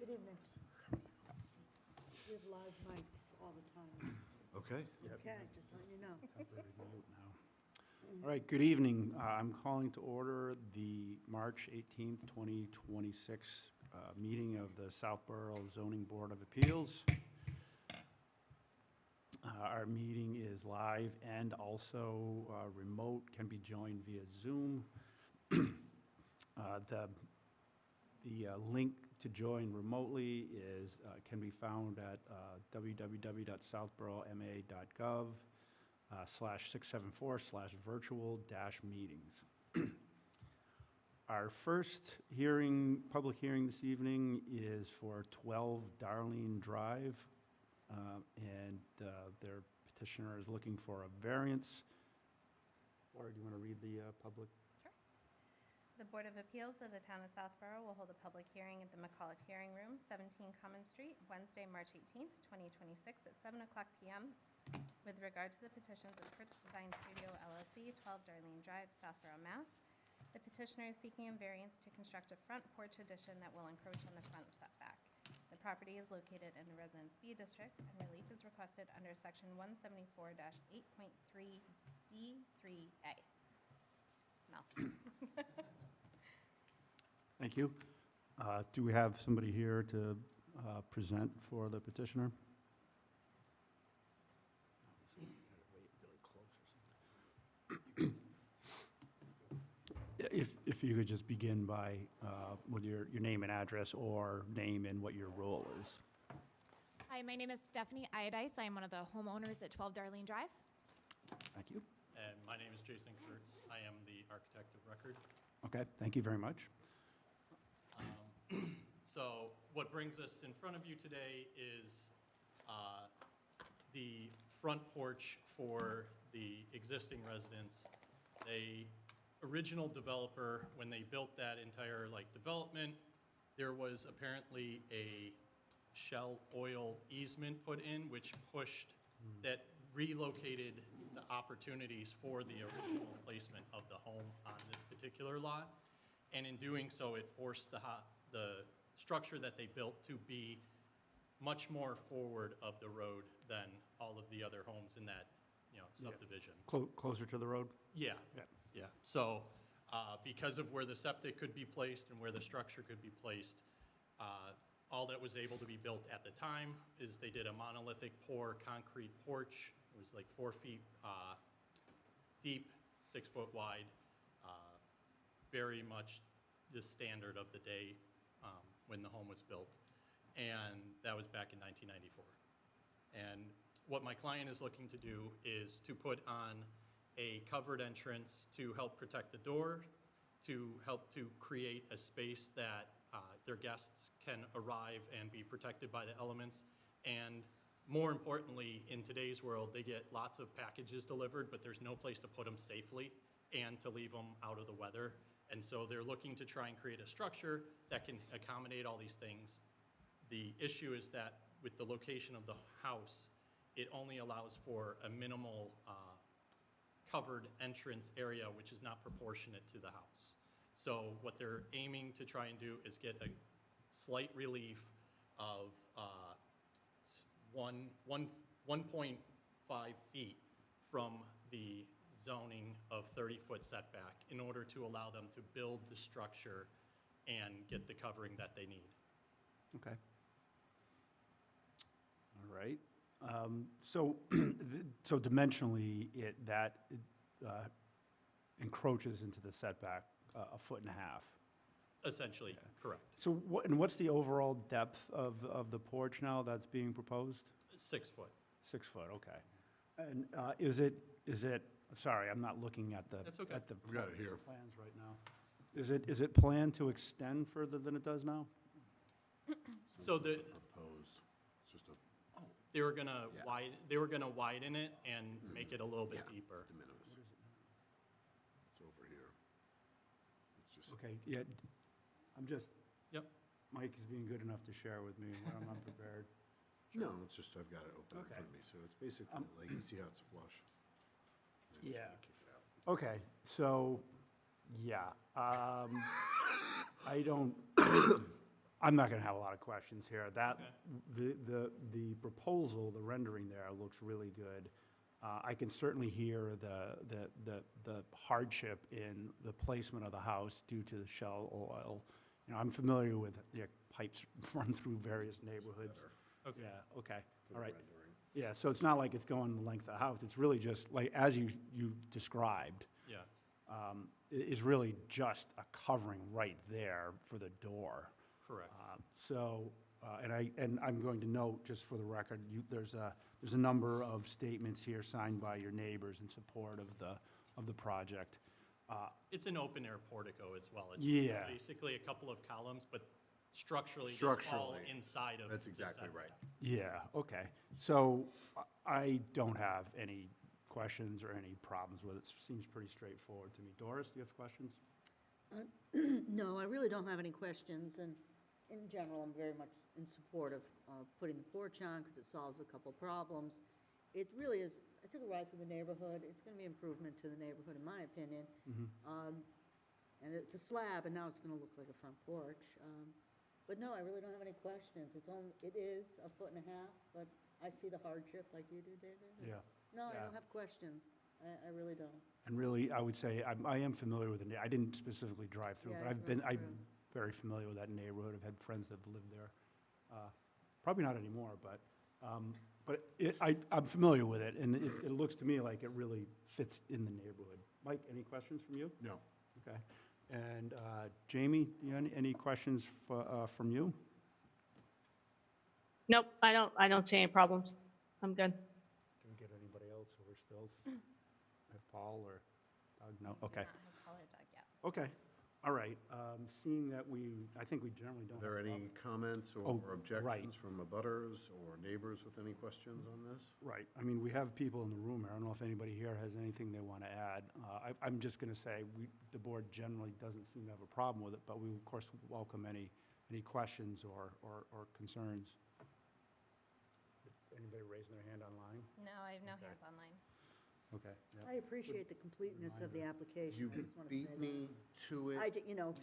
Good evening. We have live mics all the time. Okay. Okay, just letting you know. Temporary mute now. All right, good evening. I'm calling to order the March 18th, 2026 meeting of the Southborough Zoning Board of Appeals. Our meeting is live and also remote, can be joined via Zoom. The link to join remotely can be found at www.southborough.ma.gov/674/virtual-meetings. Our first public hearing this evening is for 12 Darlene Drive, and their petitioner is looking for a variance. Laura, do you want to read the public? Sure. The Board of Appeals of the Town of Southborough will hold a public hearing at the McCulloch Hearing Room, 17 Common Street, Wednesday, March 18th, 2026 at 7:00 p.m. with regard to the petitions of Kurt's Design Studio LLC, 12 Darlene Drive, Southborough, Mass. The petitioner is seeking a variance to construct a front porch addition that will encroach on the front setback. The property is located in the Residence B District, and relief is requested under Section 174-8.3D3A. Smell. Thank you. Do we have somebody here to present for the petitioner? If you could just begin by, with your name and address, or name and what your role is. Hi, my name is Stephanie Iodice. I am one of the homeowners at 12 Darlene Drive. Thank you. And my name is Jason Kurtz. I am the architect of record. Okay, thank you very much. So what brings us in front of you today is the front porch for the existing residence. The original developer, when they built that entire development, there was apparently a Shell oil easement put in, which that relocated the opportunities for the original placement of the home on this particular lot. And in doing so, it forced the structure that they built to be much more forward of the road than all of the other homes in that, subdivision. Closer to the road? Yeah. Yeah. Yeah. So because of where the septic could be placed and where the structure could be placed, all that was able to be built at the time is they did a monolithic pour concrete porch. It was like 4 feet deep, 6 foot wide, very much the standard of the day when the home was built. And that was back in 1994. And what my client is looking to do is to put on a covered entrance to help protect the door, to help to create a space that their guests can arrive and be protected by the elements. And more importantly, in today's world, they get lots of packages delivered, but there's no place to put them safely and to leave them out of the weather. And so they're looking to try and create a structure that can accommodate all these things. The issue is that with the location of the house, it only allows for a minimal covered entrance area, which is not proportionate to the house. So what they're aiming to try and do is get a slight relief of 1.5 feet from the zoning of 30-foot setback in order to allow them to build the structure and get the covering that they need. Okay. All right. So dimensionally, it encroaches into the setback 1.5 feet. Essentially, correct. So what's the overall depth of the porch now that's being proposed? 6 foot. 6 foot, okay. And is it, sorry, I'm not looking at the. That's okay. At the I've got it here. plans right now. Is it planned to extend further than it does now? So Proposed, it's just a, they were gonna Yeah. widen it and make it a little bit yeah, deeper. it's de minimis. It's over here. It's just, Okay, yeah, Yep. Mike is being good enough to share with me when I'm unprepared. no, it's just, I've got it open in Okay. front of me, so it's basically like, you see how it's flush? And just Yeah. kinda kick it out. Okay, so, yeah, I don't, I'm not going to have a lot of questions here. That, Okay. the proposal, the rendering there looks really good. I can certainly hear the hardship in the placement of the house due to the shell oil. You know, I'm familiar with the pipes run through various neighborhoods. Okay. Yeah, okay, For all the right. rendering. Yeah, so it's not like it's going the length of the house. It's really just like, as you described, Yeah. is really just a covering right there for the door. Correct. So, and I'm going to note, just for the record, there's a number of statements here signed by your neighbors in support of the project. It's an open-air portico as well. It's Yeah. basically a couple of columns, but structurally, they fall Structurally, inside of. that's the exactly setback. right. Yeah, okay. So I don't have any questions or any problems with it. Seems pretty straightforward to me. Doris, do you have questions? No, I really don't have any questions, and in general, I'm very much in support of putting the porch on, because it solves a couple problems. It really is, I took a ride through the neighborhood, it's gonna be improvement to the neighborhood, in my opinion. And it's a slab, and now it's gonna look like a front porch. But no, I really don't have any questions. It is a foot and a half, but I see the hardship like you do, David. Yeah. No, I Yeah. don't have questions. I really don't. And really, I would say, I am familiar with I didn't specifically drive through, Yeah, but I I'm drove through. very familiar with that neighborhood. I've had friends that lived there. Probably not anymore, but I'm familiar with it, and it looks to me like it really fits in the neighborhood. Mike, any questions from you? No. Okay. And Jamie, do you have any questions from you? Nope, I don't see any problems. I'm good. Can we get anybody else who are still, have Paul or Doug? No, Do okay. not have Paul or Doug yet. Okay, all right. Seeing that I think we generally don't. Are there have any comments Oh, or objections from abutters or neighbors with any questions on this? Right, I mean, we have people in the room. I don't know if anybody here has anything they want to add. I'm just going to say, the board generally doesn't seem to have a problem with it, but we, of course, welcome any questions or concerns. Anybody raising their hand online? No, I have no Okay. hands online. Okay. yeah. I appreciate the completeness of the application. You I just wanna say beat that. me to I, it. d- you know,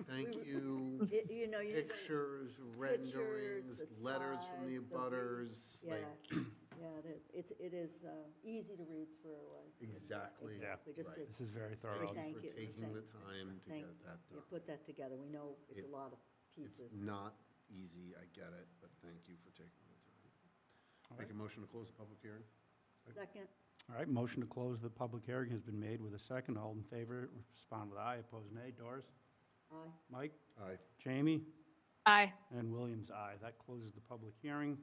Thank we- you. you know, you. Pictures, renderings, the letters from the size, abutters, Yeah, like, yeah, it is easy to read through. exactly. Exactly, just right. to This is very thorough. Thank Thank you you. for taking the time to thank, get that you done. put that together. We know it's a It- lot of It's pieces. not easy, I get it, but thank you for taking the time. All Make right. a motion to close the public hearing? Second, All right, motion to close the public hearing has been made with a second. All in favor, respond with aye. Opposed, nay. Doris? aye. Mike? Aye. Jamie? Aye. And Williams, aye. That closes the public hearing.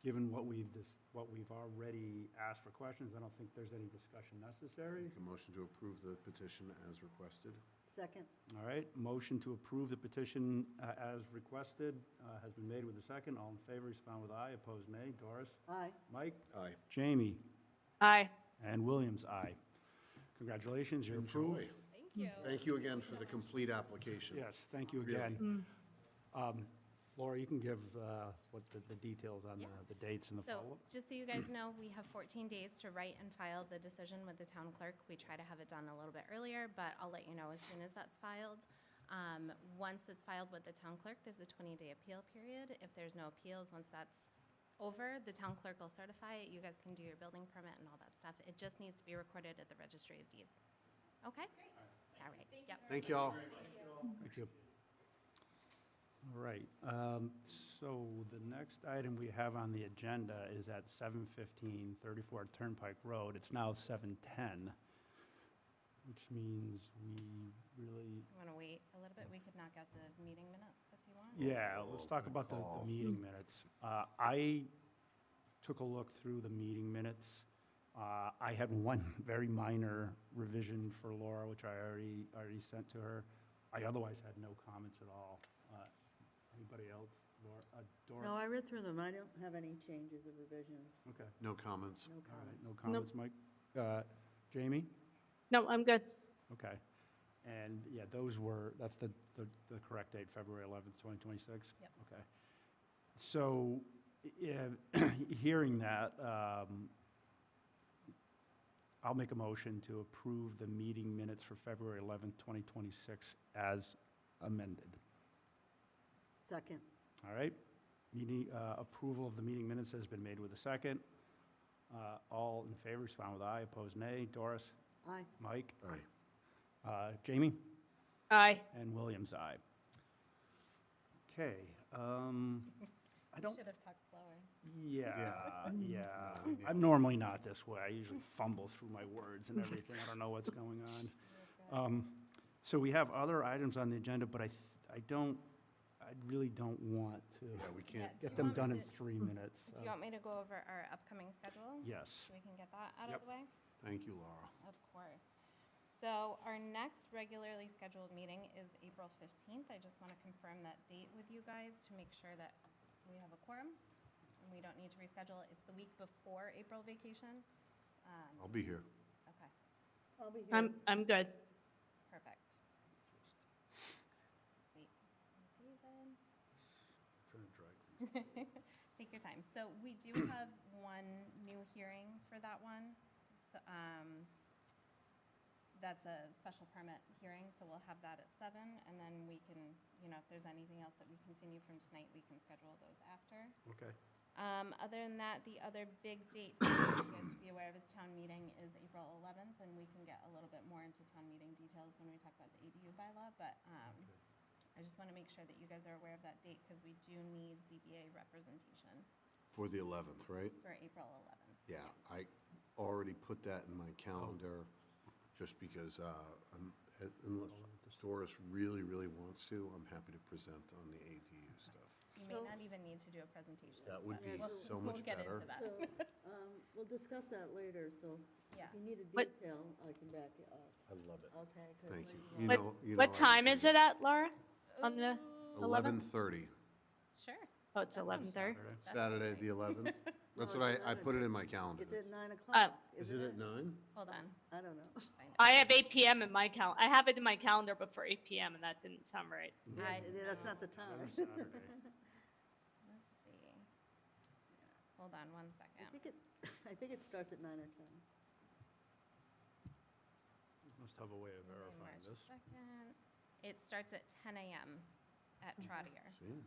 Given what we've already asked for questions, I don't think there's any discussion necessary. Make a motion to approve the petition as requested? Second, All right, motion to approve the petition as requested has been made with a second. All in favor, respond with aye. Opposed, nay. Doris? aye. Mike? Aye. Jamie? Aye. And Williams, aye. Congratulations, you're approved. Enjoy. Thank you. Thank you again for the complete application. Yes, thank you Really. again. Laura, you can give what the details on Yeah. the dates and the So, follow-up? just so you guys know, we have 14 days to write and file the decision with the town clerk. We try to have it done a little bit earlier, but I'll let you know as soon as that's filed. Once it's filed with the town clerk, there's a 20-day appeal period. If there's no appeals, once that's over, the town clerk will certify it. You guys can do your building permit and all that stuff. It just needs to be recorded at the registry of deeds. Okay? All right, yep. Thank you all. Thank you. All right, so the next item we have on the agenda is at 7:15 34 Turnpike Road. It's now 7:10, which means we really, You want to wait a little bit? We could knock out the meeting minutes if you want. yeah, let's talk good about the call. meeting minutes. I took a look through the meeting minutes. I had one very minor revision for Laura, which I already sent to her. I otherwise had no comments at all. Anybody else? Laura? Dora? No, I read through them. I don't have any changes or revisions. Okay, No comments. No all right, comments. no comments, Mike? Jamie? No, I'm good. Okay. And, yeah, that's the correct date, February 11th, 2026? Yep. Okay. So, hearing that, I'll make a motion to approve the meeting minutes for February 11th, 2026 as amended. Second. All right. Meeting, approval of the meeting minutes has been made with a second. All in favor, respond with aye, opposed nay. Doris? Aye. Mike? Aye. Jamie? Aye. And Williams, aye. Okay, I don't, Should have talked slower. yeah, yeah. No, we I'm normally not this way. I usually fumble through my words and everything. I don't know what's going on. So we have other items on the agenda, but I really don't want to Yeah, we can't. Yeah. get them done in 3 minutes. Do you want me to go over our upcoming schedule? Yes. So we can get that out Yep. of the way? Thank you, Laura. Of course. So our next regularly scheduled meeting is April 15th. I just want to confirm that date with you guys to make sure that we have a quorum and we don't need to reschedule. It's the week before April vacation. I'll be here. Okay, I'll be here. I'm good. perfect. Sweet. David. Trying to drag things. Take your time. So we do have one new hearing for that one. So, that's a special permit hearing, so we'll have that at 7, and then we can, if there's anything else that we continue from tonight, we can schedule those after. Okay. Other than that, the other big date for you guys to be aware of is town meeting is April 11th, and we can get a little bit more into town meeting details when we talk about the ADU bylaw, but I just want to make sure that you guys are aware of that date, because we do need ZBA representation For the 11th, right? for April 11th. Yeah, I already put that in my calendar, just because unless Doris really, really wants to, I'm happy to present on the ADU stuff. You may So- not even need to do a presentation. That would be Yeah, so We'll much get better. into that. So, we'll discuss that later, so Yeah. if you need a What- detail, I can back you up. I love it. Okay. 'cause Thank you. we- You What- know- you know What I time would is do it at, Laura? On the, 11:30, Sure. oh, it's That sounds 11:30. That sounds Saturday, great. the 11th. That's No, what it's I put it in my calendar. It's at That's- 9 o'clock. Is it at 9? Hold on. I don't know. Find it. I have 8 PM in my calendar. I have it in my calendar, but for 8 PM, and that didn't sound right. I That's not the Not time. every Saturday. Let's see. Hold on one I second. think it starts at 9 or 10. Must have a way of Monday, verifying March this. 2nd. It starts at 10 a.m. at Trottier. See?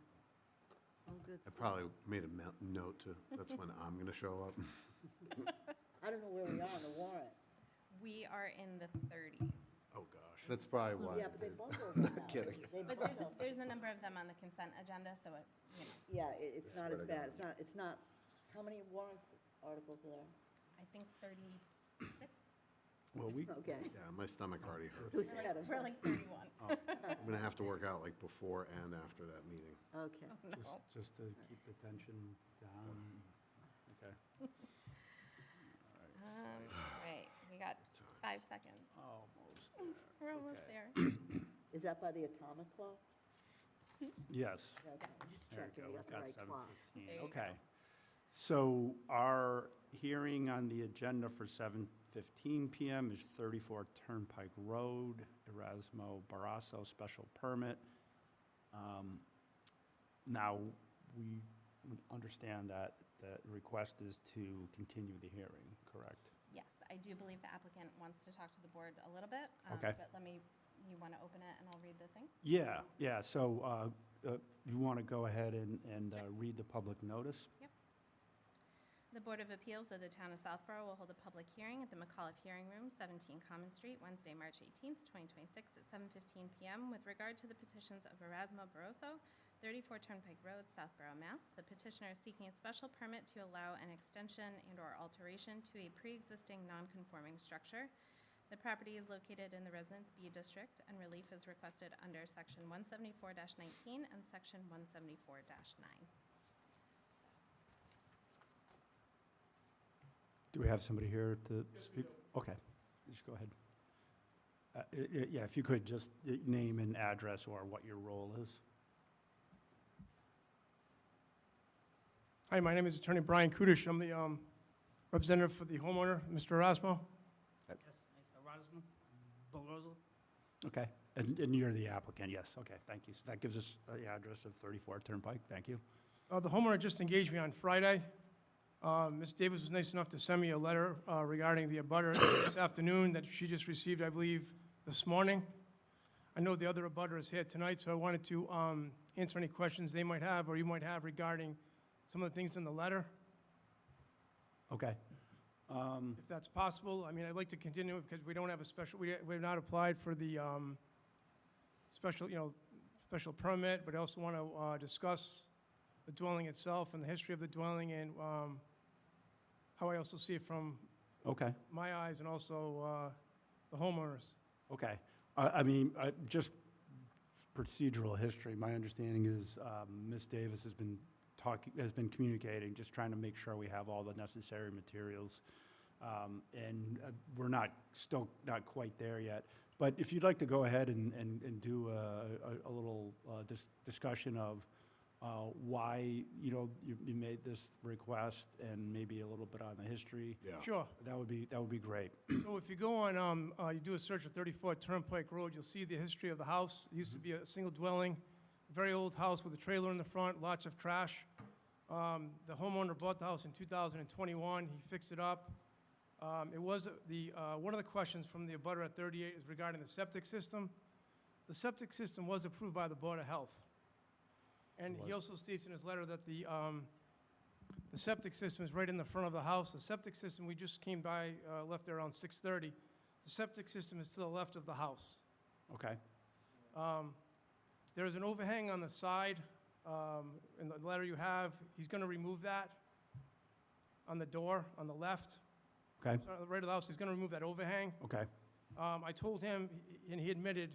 Oh, good. I probably made a note to, that's when I'm going to show up. I don't know where we are on the warrant. We are in the 30s. Oh, gosh. That's probably why. Yeah, but they bundle them now. Kidding. They But bundle. there's a number of them on the consent agenda, so Yeah, it's I not swear as to bad. God. It's not, how many warrants articles are there? I think 36. Well, we, Okay. Yeah, my stomach already hurts. Who's ahead of We're us? like 31. I'm going to have to work out like before and after that meeting. Okay. No. just to keep the tension down. Okay. Right, we got 5 seconds. Almost there. We're almost Okay. there. Is that by the atomic clock? Yes. Okay, just There checking we we go. got the right clock. 7:15. There you Okay. So our hearing on the agenda for 7:15 PM is 34 Turnpike Road, Erasmo Barrasso Special Permit. Now, we understand that the request is to continue the hearing, correct? Yes, I do believe the applicant wants to talk to the board a little bit. Okay. But you want to open it and I'll read the thing? Yeah, yeah, so you want to go ahead and read the public notice? The Board of Appeals of the Town of Southborough will hold a public hearing at the McAuliffe Hearing Room, 17 Common Street, Wednesday, March 18th, 2026, at 7:15 PM with regard to the petitions of Erasmo Barroso, 34 Turnpike Road, Southborough, Mass. The petitioner is seeking a special permit to allow an extension and/or alteration to a pre-existing non-conforming structure. The property is located in the Residence B District, and relief is requested under Section 174-19 and Section 174-9. Do we have somebody here to speak? Okay, just go ahead. Yeah, if you could, just name and address or what your role is. Hi, my name is Attorney Brian Kudish. I'm the representative for the homeowner, Mr. Erasmo. Yes, Erasmo Barroso. Okay, and you're the applicant, yes, okay, thank you. So that gives us the address of 34 Turnpike, thank you. The homeowner just engaged me on Friday. Ms. Davis was nice enough to send me a letter regarding the abutter this afternoon that she just received, I believe, this morning. I know the other abutter is here tonight, so I wanted to answer any questions they might have or you might have regarding some of the things in the letter, Okay. if that's possible. I mean, I'd like to continue it because we don't have a special, we've not applied for the special permit, but I also want to discuss the dwelling itself and the history of the dwelling and how I also see it from Okay. my eyes and also the homeowners. Okay. I mean, just procedural history, my understanding is Ms. Davis has been communicating, just trying to make sure we have all the necessary materials. And we're still not quite there yet. But if you'd like to go ahead and do a little discussion of why, you made this request and maybe a little bit on the history. Yeah. Sure. That would be great. So if you go on, you do a search of 34 Turnpike Road, you'll see the history of the house. It used to be a single dwelling, very old house with a trailer in the front, lots of trash. The homeowner bought the house in 2021. He fixed it up. It was one of the questions from the abutter at 38 is regarding the septic system. The septic system was approved by the Board of Health. And he also states in his letter that the septic system is right in the front of the house. The septic system, we just came by, left there around 6:30. The septic system is to the left of the house. Okay. There is an overhang on the side. In the letter you have, he's going to remove that on the door on the left. Okay. So on the right of the house, he's going to remove that overhang. Okay. I told him, and he admitted,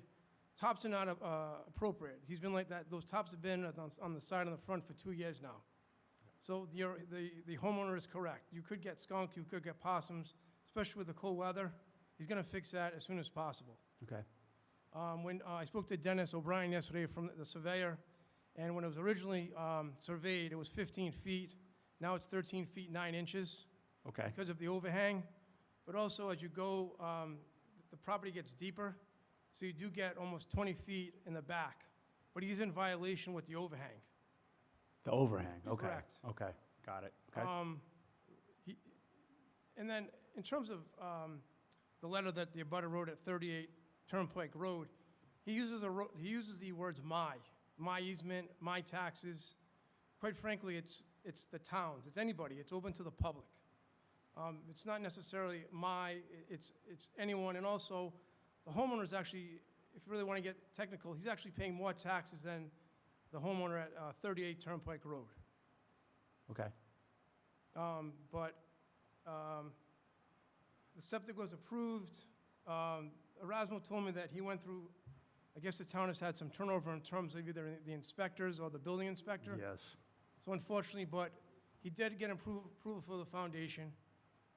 tops are not appropriate. He's been like that. Those tops have been on the side and the front for 2 years now. So the homeowner is correct. You could get skunk, you could get possums, especially with the cold weather. He's going to fix that as soon as possible. Okay. When I spoke to Dennis O'Brien yesterday from the surveyor, and when it was originally surveyed, it was 15 feet. Now it's 13 feet 9 inches. Okay. Because of the overhang. But also, as you go, the property gets deeper, so you do get almost 20 feet in the back. But he's in violation with the overhang. The overhang. Okay. Correct. Okay. Got it. Okay. And then, in terms of the letter that the abutter wrote at 38 Turnpike Road, he uses the words my easement, my taxes. Quite frankly, it's the towns, it's anybody, it's open to the public. It's not necessarily it's anyone, and also, the homeowner's actually, if you really want to get technical, he's actually paying more taxes than the homeowner at 38 Turnpike Road. Okay. But the septic was approved. Erasmo told me that he went through, I guess the town has had some turnover in terms of either the inspectors or the building inspector. Yes. So unfortunately, but he did get approval for the foundation.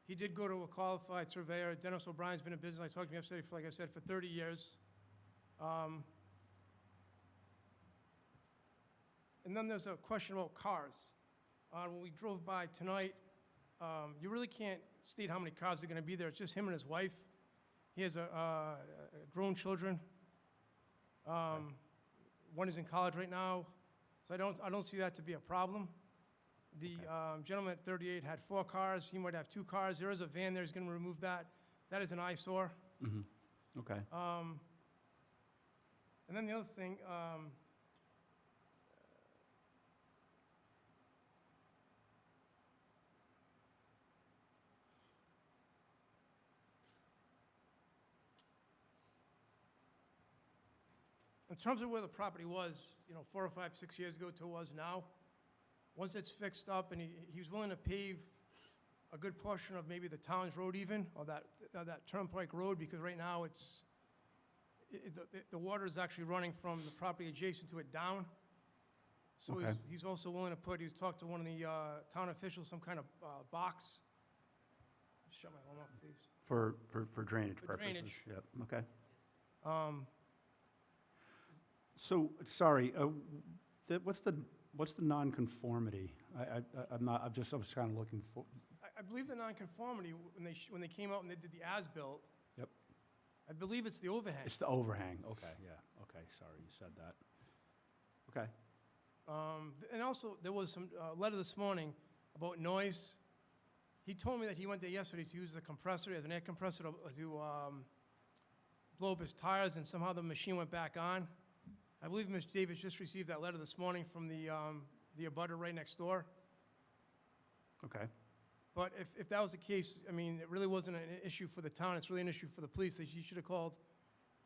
He did go to a qualified surveyor. Dennis O'Brien's been in business, I talked to him yesterday, like I said, for 30 years. And then there's a question about cars. When we drove by tonight, you really can't state how many cars are going to be there. It's just him and his wife. He has grown children. One is in college right now, so I don't see that to be a problem. The gentleman at 38 had 4 cars. He might have 2 cars. There is a van there. He's going to remove that. That is an eyesore. Mm-hmm. Okay. And then the other thing, in terms of where the property was, 4 or 5, 6 years ago to was now, once it's fixed up and he was willing to pave a good portion of maybe the town's road even, or that Turnpike Road, because right now the water is actually running from the property adjacent to it down. So Okay. he's also willing to he's talked to one of the town officials, some kind of box. Shut my home off, please. For drainage For purposes. drainage. Yep. Okay. So, sorry, what's the nonconformity? I was kind of looking for, I believe the nonconformity, when they came out and they did the as-built. Yep. I believe it's the overhang. it's the overhang. Okay, yeah, okay, sorry, you said that. Okay, And also, there was some letter this morning about noise. He told me that he went there yesterday to use the compressor, as an air compressor, to blow up his tires, and somehow the machine went back on. I believe Ms. Davis just received that letter this morning from the abutter right next door. Okay. But if that was the case, I mean, it really wasn't an issue for the town, it's really an issue for the police. She should have called,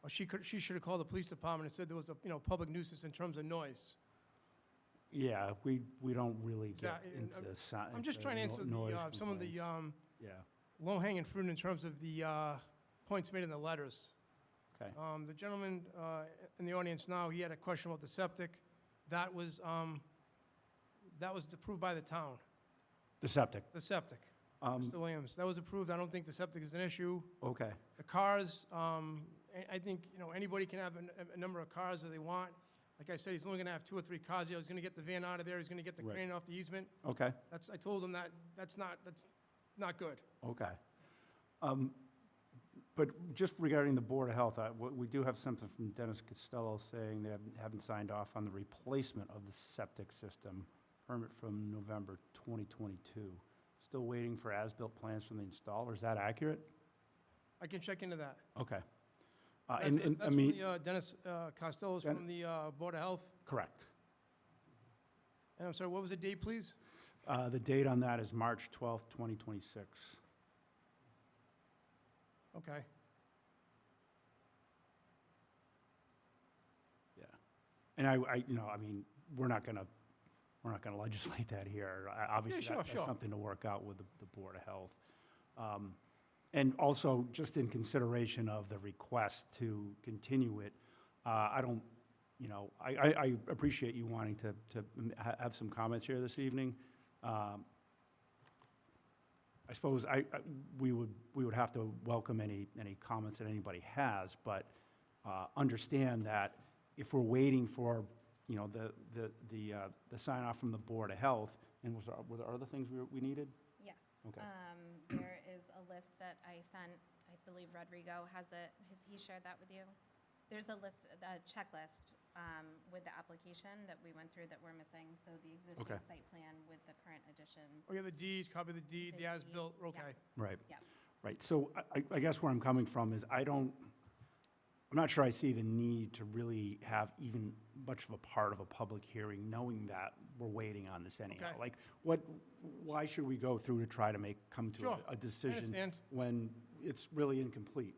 or she should have called the police department and said there was a, public nuisance in terms of noise. Yeah, we don't really get Yeah, into I'm just trying to answer some of the Yeah, low-hanging fruit in terms of the points made in the letters. okay. The gentleman in the audience now, he had a question about the septic. That was approved by the town, The septic. the septic. Mr. Williams, that was approved. I don't think the septic is an issue. Okay, The cars, I think, anybody can have a number of cars that they want. Like I said, he's only gonna have 2 or 3 cars. He's gonna get the van out of there. He's gonna get the Right. crane off the easement. okay, I told him that's not good. okay. But just regarding the Board of Health, we do have something from Dennis Costello saying they haven't signed off on the replacement of the septic system, permit from November 2022. Still waiting for as-built plans from the installer. Is that accurate? I can check into that. Okay. That's I from mean, Dennis Costello's from the Board of Health. correct. And I'm sorry, what was the date, please? The date on that is March 12th, 2026. Okay. Yeah. And I mean, we're not gonna legislate that here. Obviously, sure, that's sure. something to work out with the Board of Health. And also, just in consideration of the request to continue it, I don't, I appreciate you wanting to have some comments here this evening. I suppose we would have to welcome any comments that anybody has, but understand that if we're waiting for, the sign off from the Board of Health, and were there other things we needed? Yes. Okay. There is a list that I sent, I believe Rodrigo has he shared that with you? There's a list, a checklist with the application that we went through that we're missing, so the existing Okay. site plan with the current additions. Oh, yeah, the deed, copy of the deed, the The as-built, deed, okay. Right. Yep. Right. So I guess where I'm coming from is I'm not sure I see the need to really have even much of a part of a public hearing, knowing that we're waiting on this anyhow. Okay. Like, why should we go through to try to come to Sure, a I decision understand. when it's really incomplete?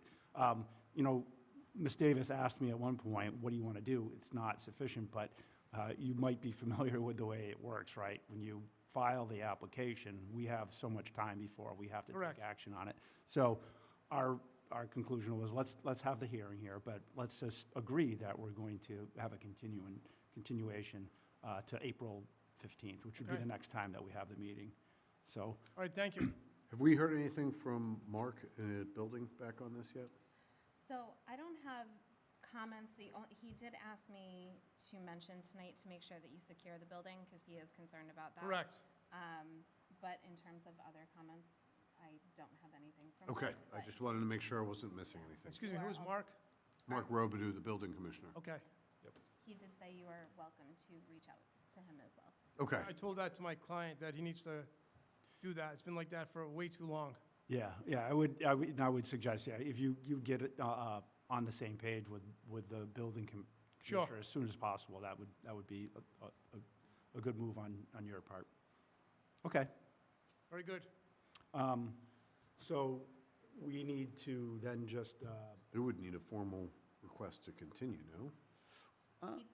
Ms. Davis asked me at one point, what do you want to do? It's not sufficient, but you might be familiar with the way it works, right? When you file the application, we have so much time before we have to Correct. take action on it. So our conclusion was, let's have the hearing here, but let's just agree that we're going to have a continuation to April 15th, which would be Okay. the next time that we have the meeting. So, All right, thank you. Have we heard anything from Mark in the building back on this yet? So I don't have comments. He did ask me to mention tonight to make sure that you secure the building because he is concerned about that. Correct. But in terms of other comments, I don't have anything from Okay, Mark, I but just wanted to make sure I wasn't missing anything. Excuse me, You who are is also- Mark? Mark Robidoux, the building commissioner. Okay. he did say you are welcome to reach out to him as well. Okay, I told that to my client, that he needs to do that. It's been like that for way too long. yeah, I would suggest, yeah, if you get it on the same page with the building Sure. commissioner as soon as possible, that would be a good move on your part. Okay. Very good. So we need to then just, it would need a formal request to continue, no? He-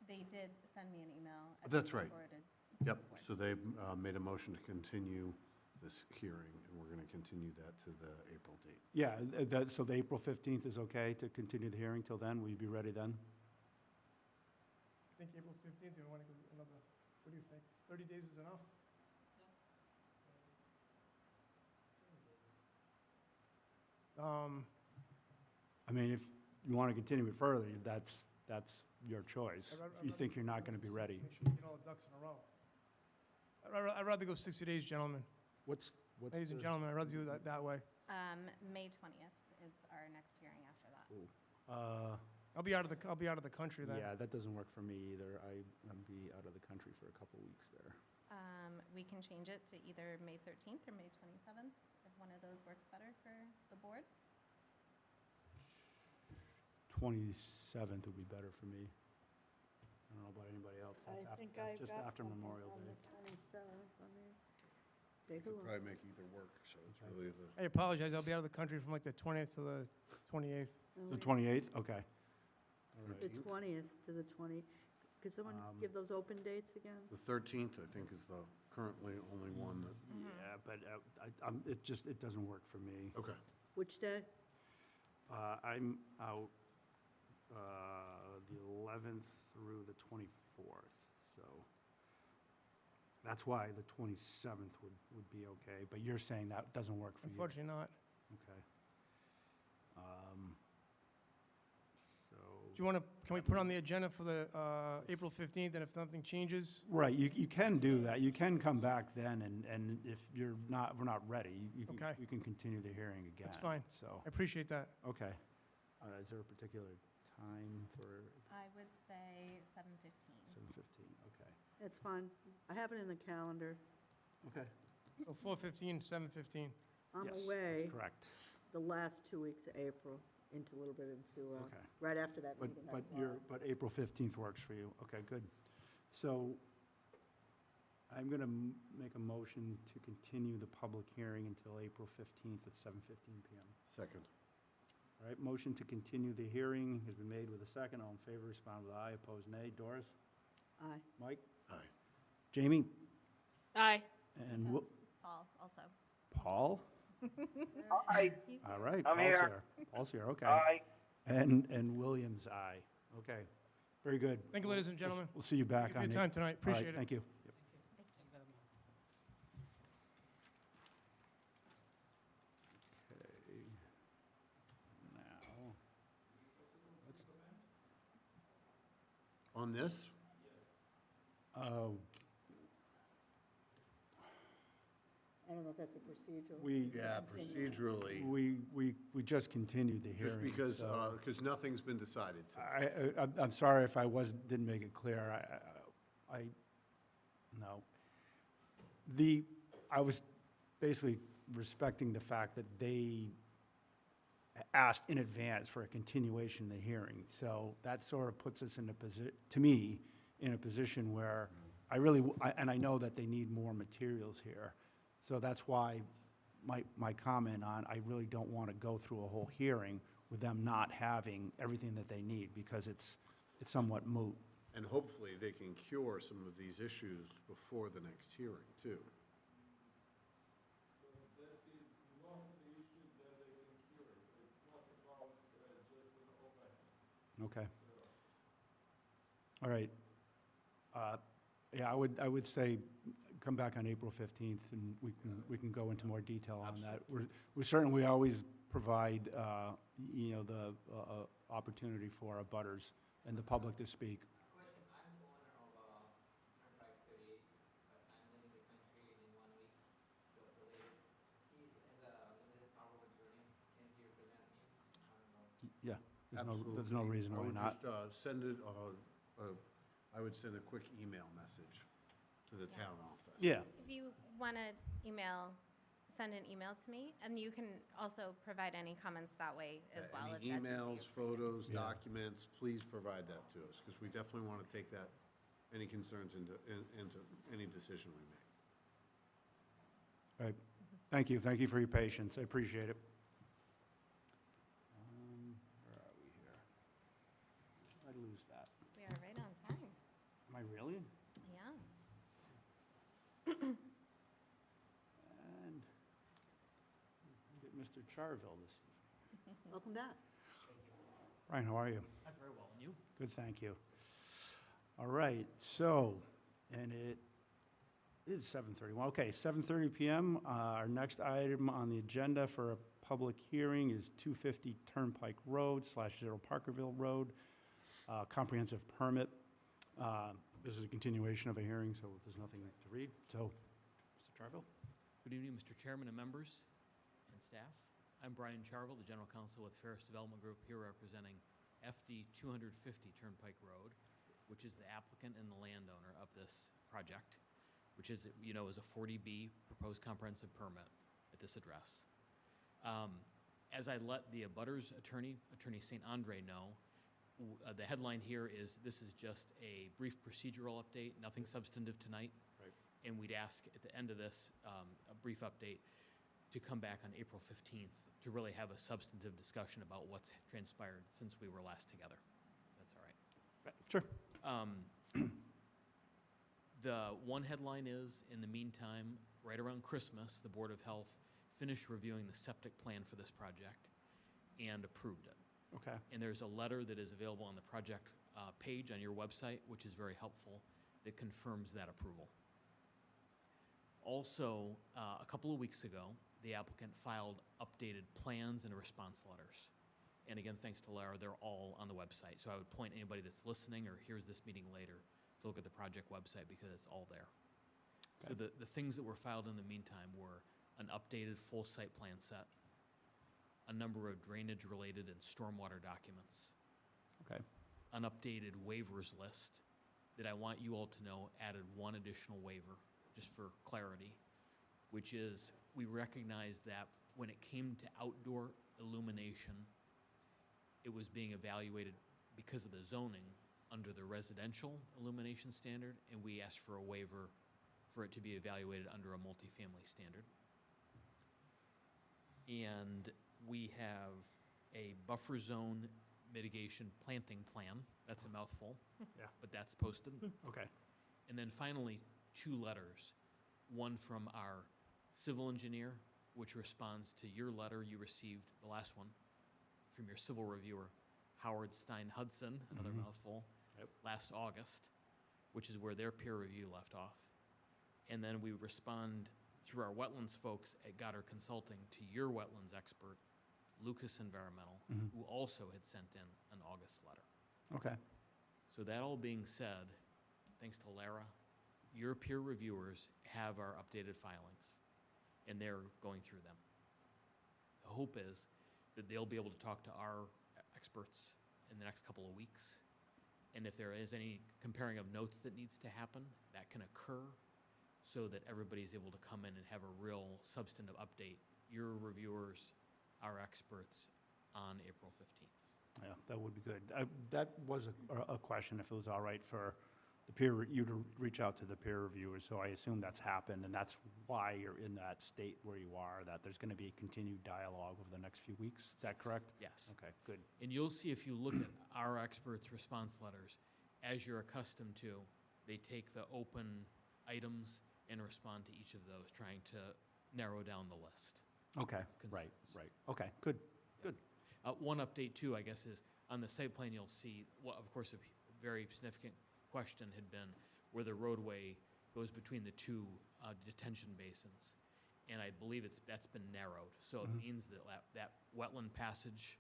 They did send me an email. I That's think I right. forwarded Yep, the board. so they've made a motion to continue this hearing, and we're going to continue that to the April date. yeah, so the April 15th is okay to continue the hearing till then? Will you be ready then? I think April 15th, you want to go another, what do you think? 30 days is enough? I mean, if you want to continue it further, that's your choice. If you think you're not going to be ready. Make sure we get all the ducks in a row. I'd rather go 60 days, gentlemen. What's Ladies and the- gentlemen, I'd rather do that that way. May 20th is our next hearing after that. I'll be out of the country then. Yeah, that doesn't work for me either. I'm be out of the country for a couple weeks there. We can change it to either May 13th or May 27th, if one of those works better for the board. 27th would be better for me. I don't know about anybody else. That's I think that's I've just got after something Memorial on Day. the 27th. Let me take a Could look. probably make either work, so it's really the, I apologize, I'll be out of the country from like the 20th to the 28th. Oh, The wait. 28th? Okay. All right. The 20th to the 20, could someone give those open dates again? the 13th, I think, is the currently only one that, Yeah, but it doesn't work for me. okay. Which day? I'm out the 11th through the 24th, so that's why the 27th would be okay, but you're saying that doesn't work for you? Unfortunately not. Okay. So. Do you want to, can we put on the agenda for the April 15th, and if something changes? Right, you can do that. You can come back then, and if we're not ready, you can, Okay. you can continue the hearing again. That's fine. So, I appreciate that. okay. Is there a particular time for I would say 7:15. 7:15? Okay. That's fine. I have it in the calendar. Okay. So 4:15, 7:15. I'm Yes, away that's correct. the last 2 weeks of April, into a little bit into, Okay. right after that But, meeting. I but fly. but April 15th works for you. Okay, good. So I'm going to make a motion to continue the public hearing until April 15th at 7:15 PM. Second. All right, motion to continue the hearing has been made with a second. All in favor, respond with aye. Opposed, nay. Doris? Aye. Mike? Aye. Jamie? Aye. And Paul also. Paul? Aye. All right, I'm Paul's here. here. Paul's here, okay. Aye. And Williams, aye. Okay, very good. Thank you, ladies and gentlemen. We'll see you back Thank you on. for your time tonight. All right, Appreciate it. thank you. Yep. Okay. Now, On this? oh, I don't know if that's a procedural. we, Yeah, procedurally, we just continued the hearing. just because, so- because nothing's been decided tonight. I'm sorry if I didn't make it clear. No. I was basically respecting the fact that they asked in advance for a continuation of the hearing. So that sort of puts us in to me, in a position where I really, and I know that they need more materials here. So that's why my comment on, I really don't want to go through a whole hearing with them not having everything that they need, because it's somewhat moot. And hopefully, they can cure some of these issues before the next hearing, too. Okay. All right. Yeah, I would say, come back on April 15th, and we can go into more detail on that. We certainly always provide, the opportunity for our butters and the public to speak. Question, I'm the owner of Turnpike 38, but I'm leaving the country in 1 week, so related. He's as a limited power of attorney, can he represent me? I don't know. Yeah, there's no reason why not. I would just send it, I would send a quick email message to the town office. Yeah, If you want to send an email to me, and you can also provide any comments that way as well. if Any that's emails, easier for you. photos, Yeah. documents, please provide that to us, because we definitely want to take that, any concerns into any decision we make. all right. Thank you for your patience, I appreciate it. Where are we here? I'd lose that. We are right on time. Am I really? Yeah. And get Mr. Charville this evening. Welcome back. Brian, how are you? I'm very well, and you? Good, thank you. All right, so, and it is 7:31. Okay, 7:30 PM. Our next item on the agenda for a public hearing is 250 Turnpike Road / 0 Parkerville Road, comprehensive permit. This is a continuation of a hearing, so there's nothing to read. So, Mr. Charville? Good evening, Mr. Chairman and members and staff. I'm Brian Charville, the General Counsel with Ferris Development Group, here representing FD 250 Turnpike Road, which is the applicant and the landowner of this project, which is, is a 40B proposed comprehensive permit at this address. As I let the abutters attorney St. Andre know, The headline here is, this is just a brief procedural update, nothing substantive tonight. Right. And we'd ask at the end of this, a brief update, to come back on April 15th to really have a substantive discussion about what's transpired since we were last together. That's all right. Sure. The one headline is, in the meantime, right around Christmas, the Board of Health finished reviewing the septic plan for this project and approved it. Okay. And there's a letter that is available on the project page on your website, which is very helpful, that confirms that approval. Also, a couple of weeks ago, the applicant filed updated plans and response letters. And again, thanks to Lara, they're all on the website. So I would point anybody that's listening or hears this meeting later to look at the project website because it's all there. Okay. So the things that were filed in the meantime were an updated full site plan set, a number of drainage-related and stormwater documents, Okay. an updated waivers list that I want you all to know added one additional waiver, just for clarity, which is we recognize that when it came to outdoor illumination, it was being evaluated because of the zoning under the residential illumination standard, and we asked for a waiver for it to be evaluated under a multifamily standard. And we have a buffer zone mitigation planting plan. That's a mouthful. Yeah. But that's posted. Okay. And then finally, 2 letters. One from our civil engineer, which responds to your letter you received, the last one, from your civil reviewer, Howard Stein Hudson, another mouthful, last August, which is where their peer review left off. And then we respond through our wetlands folks at Goddard Consulting to your wetlands expert, Lucas Environmental, who also had sent in an August letter. Okay. So that all being said, thanks to Lara, your peer reviewers have our updated filings, and they're going through them. The hope is that they'll be able to talk to our experts in the next couple of weeks, and if there is any comparing of notes that needs to happen, that can occur so that everybody's able to come in and have a real substantive update, your reviewers, our experts, on April 15th. Yeah, that would be good. That was a question, if it was all right for the you to reach out to the peer reviewers, so I assume that's happened, and that's why you're in that state where you are, that there's going to be continued dialogue over the next few weeks. Is that correct? Yes. Okay, good. And you'll see if you look at our experts' response letters, as you're accustomed to, they take the open items and respond to each of those, trying to narrow down the list. Okay, right. Okay, good. One update too, I guess, is on the site plan you'll see, well, of course, a very significant question had been where the roadway goes between the 2 detention basins. And I believe that's been narrowed. So it means that that wetland passage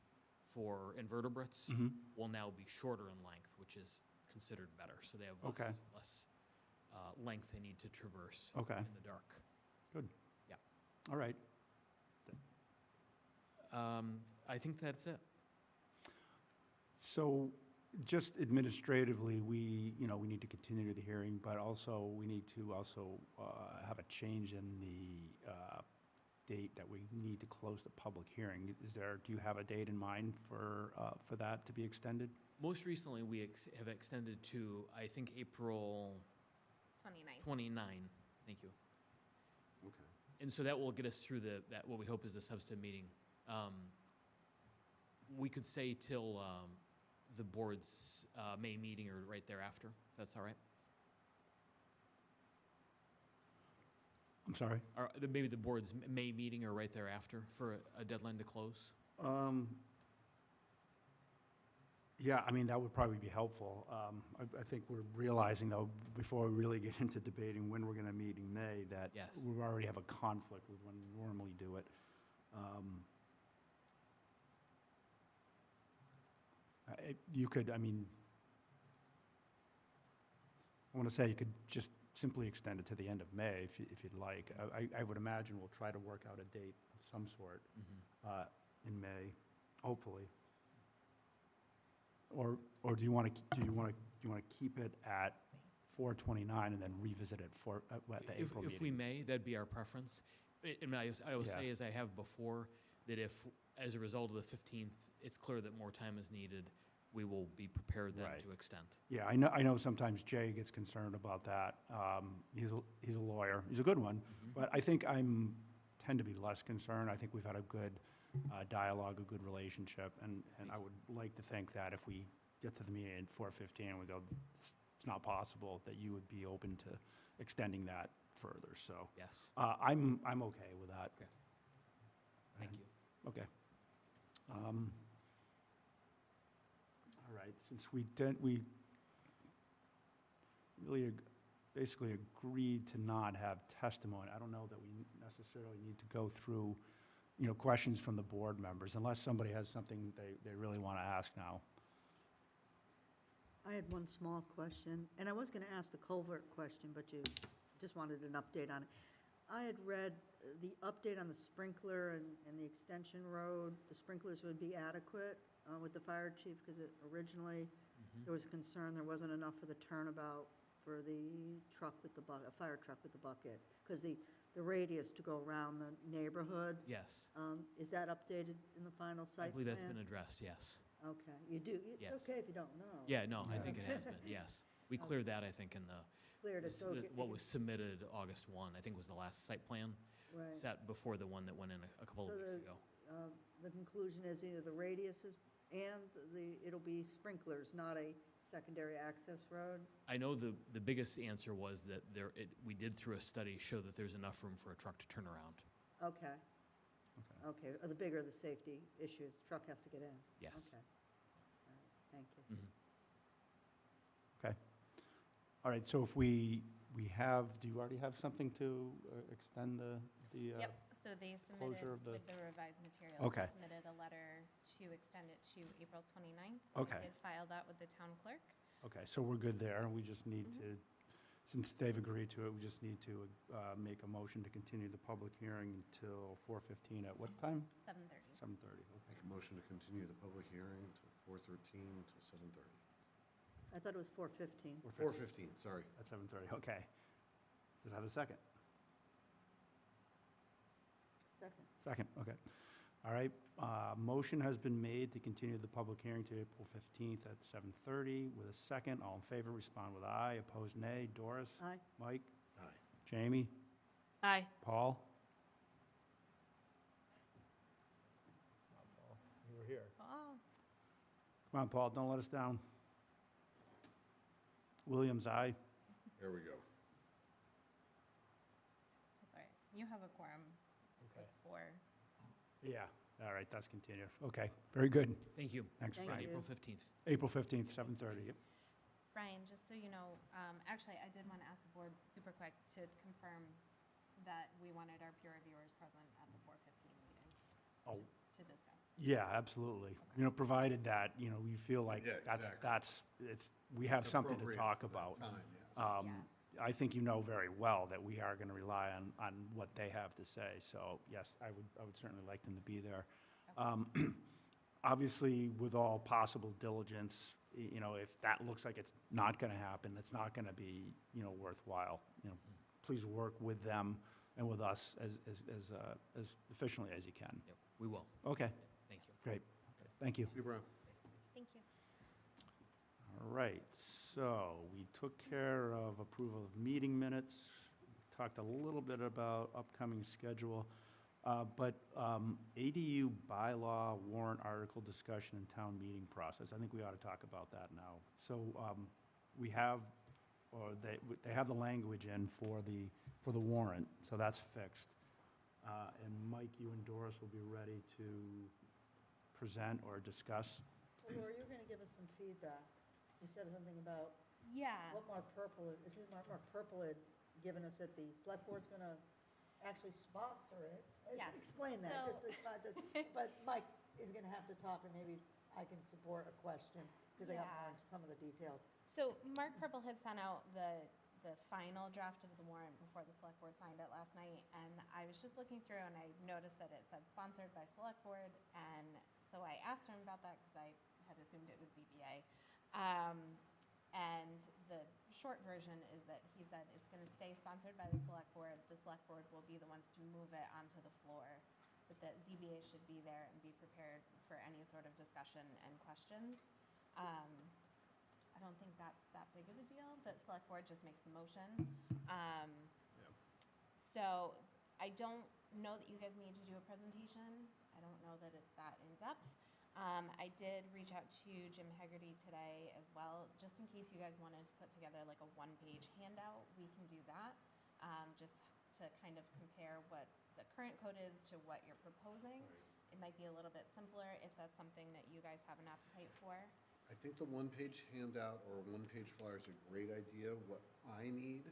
for invertebrates will now be shorter in length, which is considered better. So they have less length they need to traverse in the dark. Good. Yeah. All right. I think that's it. So just administratively, we need to continue the hearing, but also we need to have a change in the date that we need to close the public hearing. Do you have a date in mind for that to be extended? Most recently, we have extended to, I think, April 29. Thank you. Okay. And so that will get us through that what we hope is the substantive meeting. We could say till the board's May meeting or right thereafter. That's all right? I'm sorry? Or maybe the board's May meeting or right thereafter for a deadline to close? Yeah, I mean, that would probably be helpful. I think we're realizing, though, before we really get into debating when we're going to meet in May, that we already have a conflict with when we normally do it. You could, I want to say you could just simply extend it to the end of May if you'd like. I would imagine we'll try to work out a date of some sort in May, hopefully. Or do you want to keep it at 4/29 and then revisit it at the April meeting? If we may, that'd be our preference. I will say, as I have before, that if, as a result of the 15th, it's clear that more time is needed, we will be prepared then Right. to extend. Yeah, I know sometimes Jay gets concerned about that. He's a lawyer, he's a good one, but I think tend to be less concerned. I think we've had a good dialogue, a good relationship, and I would like to think that if we get to the meeting at 4:15 and we go, it's not possible, that you would be open to extending that further, so. Yes. I'm okay with that. Okay. Thank you. Okay. All right, since we really basically agreed to not have testimony, I don't know that we necessarily need to go through, questions from the board members, unless somebody has something they really want to ask now. I had one small question, and I was going to ask the culvert question, but you just wanted an update on it. I had read the update on the sprinkler and the extension road, the sprinklers would be adequate with the fire chief, because originally there was a concern there wasn't enough for the turnabout for the truck with the bucket, a fire truck with the bucket, because the radius to go around the neighborhood. Yes. Is that updated in the final site I believe that's plan? been addressed, yes. Okay, you do, Yes. it's okay if you don't know. Yeah, no, I think it has been, yes. We cleared that, I think, in Cleared it, so it- what was submitted August 1, I think was the last site plan Right. set before the one that went in a couple of So weeks ago. the conclusion is either the radius is, and it'll be sprinklers, not a secondary access road? I know the biggest answer was that we did through a study show that there's enough room for a truck to turn around. Okay. Okay, the bigger the safety issues, truck has to get in? Yes. Okay. All right, thank you. Okay. All right, so if we have, do you already have something to extend the Yep, so they submitted, closure of the- with the revised materials. Okay. They submitted a letter to extend it to April 29th. Okay. I did file that with the town clerk. Okay, so we're good there. We just need to, since they've agreed to it, we just need to make a motion to continue the public hearing until 4:15 at what time? 7:30. 7:30, okay. Make a motion to continue the public hearing to 4:13 to 7:30. I thought it was 4:15. 4:15, sorry. At 7:30, okay. Does it have a second? Second. Second, okay. All right, motion has been made to continue the public hearing to April 15th at 7:30 with a second. All in favor, respond with aye. Opposed, nay. Doris? Aye. Mike? Aye. Jamie? Aye. Paul? You were here. Oh, Come on, Paul, don't let us down. Williams, aye. There we go. that's all right. You have a quorum Okay. for, Yeah, all right, that's continued. Okay, very good. Thank you. Thanks. Thank For you. April 15th. April 15th, 7:30. Yep. Brian, just so you know, actually, I did want to ask the board super quick to confirm that we wanted our peer reviewers present at the 4:15 meeting Oh, to discuss. yeah, absolutely. Provided that, we feel like Yeah, exactly. we have something to Appropriate talk for that about. time, yes. Yeah. I think you know very well that we are going to rely on what they have to say. So, yes, I would certainly like them to be there. Obviously, with all possible diligence, if that looks like it's not going to happen, it's not going to be, worthwhile. Please work with them and with us as efficiently as you can. Yep, we will. Okay, Thank you. great. Thank you. See you, Brown. Thank you. All right, so we took care of approval of meeting minutes, talked a little bit about upcoming schedule, but ADU bylaw warrant article discussion and town meeting process, I think we ought to talk about that now. So we have, or they have the language in for the warrant, so that's fixed. And Mike, you and Doris will be ready to present or discuss. Well, Laura, you're going to give us some feedback. You said something about Yeah. what Mark Purple, is it Mark Purple had given us that the select board's going to actually sponsor it? Yes. Explain that, So- 'cause but Mike is going to have to talk, and maybe I can support a question, because I got Yeah. more into some of the details. So Mark Purple had sent out the final draft of the warrant before the select board signed it last night, and I was just looking through and I noticed that it said sponsored by select board, and so I asked him about that because I had assumed it was ZBA. And the short version is that he said it's going to stay sponsored by the select board. The select board will be the ones to move it onto the floor, but that ZBA should be there and be prepared for any sort of discussion and questions. I don't think that's that big of a deal. The select board just makes the motion. So I don't know that you guys need to do a presentation. I don't know that it's that in-depth. I did reach out to Jim Hegarty today as well, just in case you guys wanted to put together like a one-page handout. We can do that, just to kind of compare what the current code is to what you're proposing. It might be a little bit simpler if that's something that you guys have an appetite for. I think the one-page handout or one-page flyer is a great idea. What I need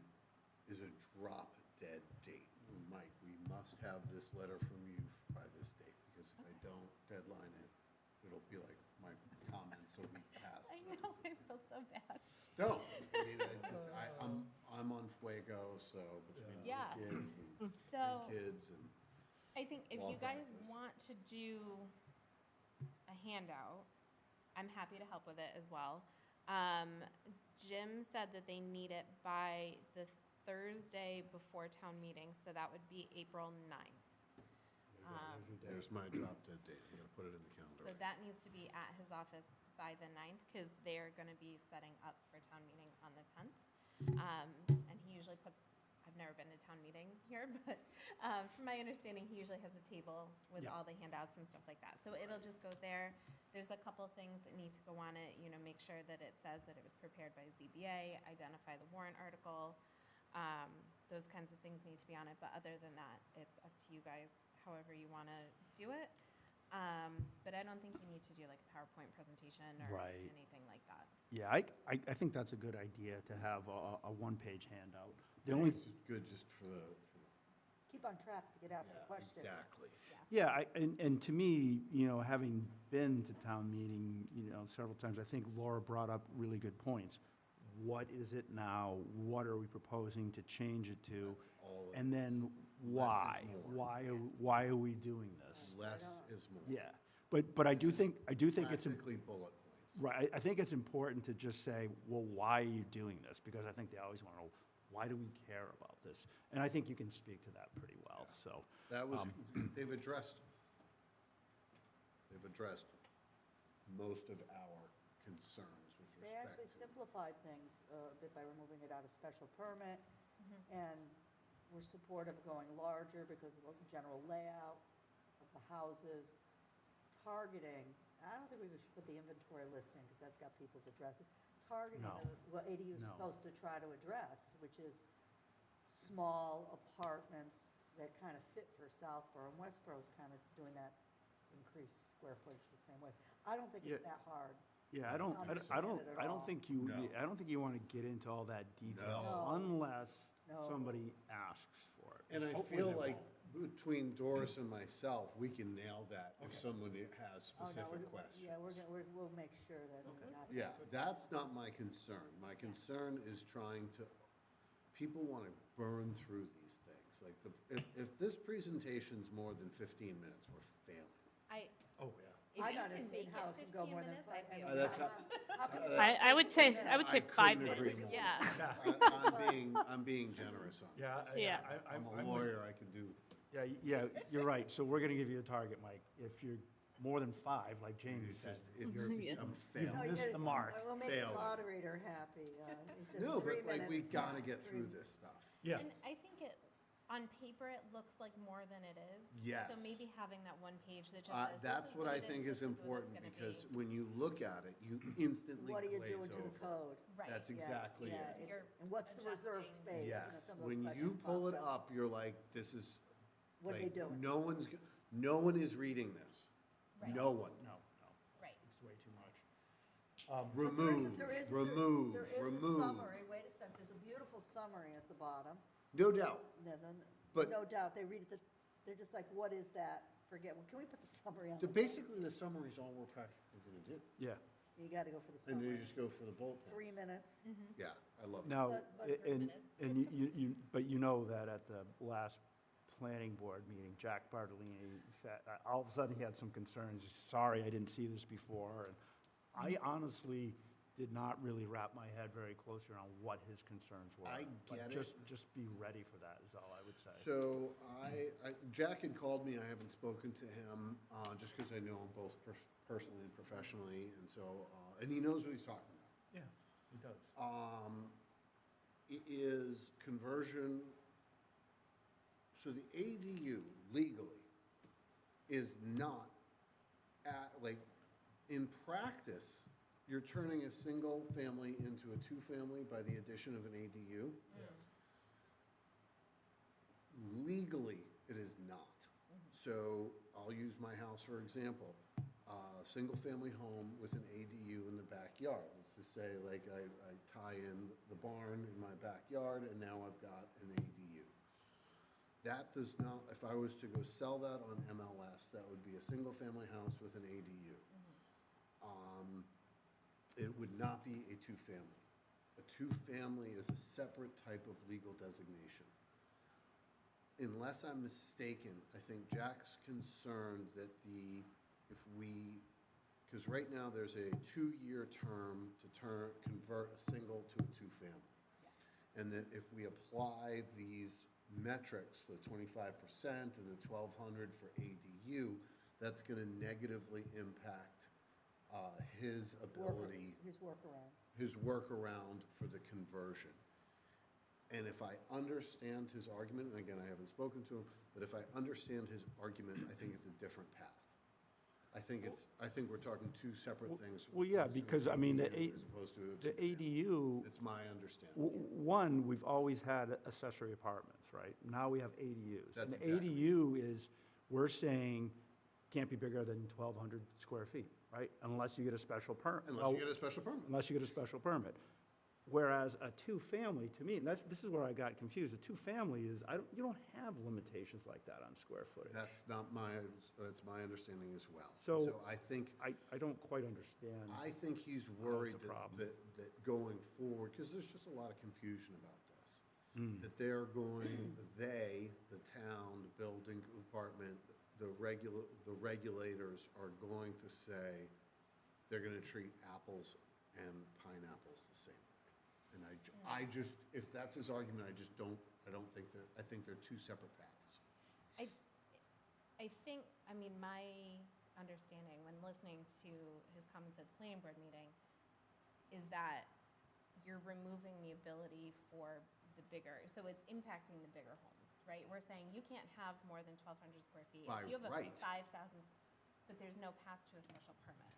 is a drop-dead date. Mike, we must have this letter from you by this date, because if I don't deadline it, it'll be like my comments will be passed. I know, I feel so bad. Don't. I mean, I'm on fuego, so between the Yeah. kids and So- three kids and. I think if Law you guys practice. want to do a handout, I'm happy to help with it as well. Jim said that they need it by the Thursday before town meeting, so that would be April 9th. There's my drop-dead date. I'm gonna put it in the calendar. So that needs to be at his office by the 9th, because they're gonna be setting up for town meeting on the 10th. And he usually puts, I've never been to town meeting here, but from my understanding, he usually has a table with Yeah. all the handouts and stuff like that. So it'll just go there. There's a couple things that need to go on it, make sure that it says that it was prepared by ZBA, identify the warrant article. Those kinds of things need to be on it, but other than that, it's up to you guys, however you want to do it. But I don't think you need to do like a PowerPoint presentation or Right. anything like that. Yeah, I think that's a good idea to have a one-page handout. The only, It's just good just for the. Keep on track to get asked a question. Exactly. yeah, and to me, having been to town meeting, several times, I think Laura brought up really good points. What is it now? What are we proposing to change it to? That's all it And then is. why? Less is more. Why are we doing this? Less is more. Yeah, but I do think it's Practically bullet points. right. I think it's important to just say, well, why are you doing this? Because I think they always want to know, why do we care about this? And I think you can speak to that pretty well. So That was, they've addressed most of our concerns with They respect actually to. simplified things a bit by removing it out of special permit, and we're supportive of going larger because of the general layout of the houses. Targeting, I don't think we should put the inventory listing, because that's got people's addresses. Targeting No. what ADU is No. supposed to try to address, which is small apartments that kind of fit for Southborough, and Westborough's kind of doing that increased square footage the same way. I don't think it's Yeah. that hard. yeah, I don't Understand it at all. think No. you want to get into all that detail No. unless No. somebody asks for it. And I Hopefully feel they like won't. between Doris and myself, we can nail that if someone has Oh, no, specific questions. Yeah, we'll make sure that we're not. Yeah, that's not my concern. My concern is trying to, people want to burn through these things. Like, if this presentation's more than 15 minutes, we're failing. Oh, yeah. If I you don't can understand make how it it could go 15 more than minutes, five. I'd be I okay mean, That's with how can you- I would say 5 couldn't minutes. agree more. Yeah. I'm being generous on this. Yeah. I'm a lawyer, I can do. Yeah, you're right. So we're going to give you a target, Mike. If you're more than 5, like Jamie It's said, just, I'm failing. No, you missed gotta- the mark. We'll make the Failing. moderator happy. He says No, 3 but like, we minutes. gotta get Three- through this stuff. Yeah. And I think on paper, it looks like more than it is. Yes. So maybe having that one page that just says, this That's is what I it think this is what it's important, gonna because be. when you look at it, you instantly What are you glaze doing to the over. code? Right. That's Yeah, exactly yeah, it. You're And what's the reserve adjusting. space? Yes, Some of those when you questions pull it pop up, you're like, this is. What are they like, doing? No one is reading this. Right. No one. No. Right. It's way too much. Remove, There is a remove. summary, wait a second, there's a beautiful summary at the bottom. No doubt. But- No doubt, they read it, they're just like, what is that? Forget, well, can we put the summary on? Basically, the summary is all we're practically gonna do. Yeah. You gotta go for the And then you summary. just go for the bullet points. 3 minutes. Yeah, I love it. Now, But 3 and, minutes. and but you know that at the last planning board meeting, Jack Bartolini said, all of a sudden he had some concerns. Sorry, I didn't see this before. And I honestly did not really wrap my head very closely around what his concerns were. I But get it. Just be ready for that is all I would say. So Jack had called me, I haven't spoken to him, just because I know him both personally and professionally, and so, and he knows what he's talking about. Yeah, he does. It is conversion, so the ADU legally is not in practice, you're turning a single family into a two-family by the addition of an ADU. Legally, it is not. So I'll use my house for example. A single-family home with an ADU in the backyard. Let's just say like I tie in the barn in my backyard and now I've got an ADU. That does not, if I was to go sell that on MLS, that would be a single-family house with an ADU. It would not be a two-family. A two-family is a separate type of legal designation. Unless I'm mistaken, I think Jack's concerned that because right now there's a 2-year term to convert a single to a two-family. And that if we apply these metrics, the 25% and the 1,200 for ADU, that's going to negatively impact his ability. His workaround for the conversion. And if I understand his argument, and again, I haven't spoken to him, but if I understand his argument, I think it's a different path. I think we're talking two separate things. Well, yeah, because, I mean, as opposed to a the two-family. ADU, It's my understanding. one, we've always had accessory apartments, right? Now we have ADUs. That's And the exactly. ADU is, we're saying, can't be bigger than 1,200 square feet, right? Unless you get a special permit. Unless you get a special permit. Unless you get a special permit. Whereas a two-family, to me, and this is where I got confused, a two-family is, you don't have limitations like that on square footage. That's my understanding as well. So I think, I don't quite understand. I think he's it's worried a problem. that going forward, because there's just a lot of confusion about this. That they're going, the town, the building department, the regulators are going to say they're going to treat apples and pineapples the same way. And I just, if that's his argument, I don't think that, I think they're two separate paths. I think, I mean, my understanding when listening to his comments at the planning board meeting is that you're removing the ability for the bigger, so it's impacting the bigger homes, right? We're saying you can't have more than 1,200 square feet. By If you have a right. 5,000, but there's no path to a special permit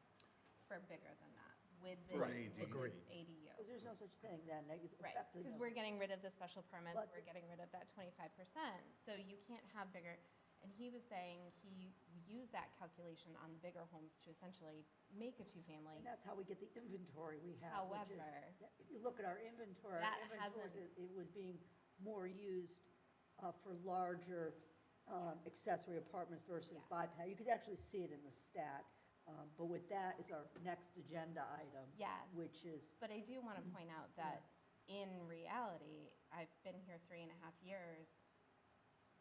for bigger than that with the For an with ADU. the ADU. Because there's no such thing then, that you Right, effectively. because we're getting rid of the special permits, But- we're getting rid of that 25%, so you can't have bigger, and he was saying he used that calculation on the bigger homes to essentially make a two-family. And that's how we get the inventory we have, which is, However, if you look at our inventory, that our inventories, hasn't- it was being more used for larger accessory apartments versus Yeah. bypass. You could actually see it in the stat. But with that is our next agenda item. Yes. Which is, But I do want to point out that in reality, I've been here 3.5 years,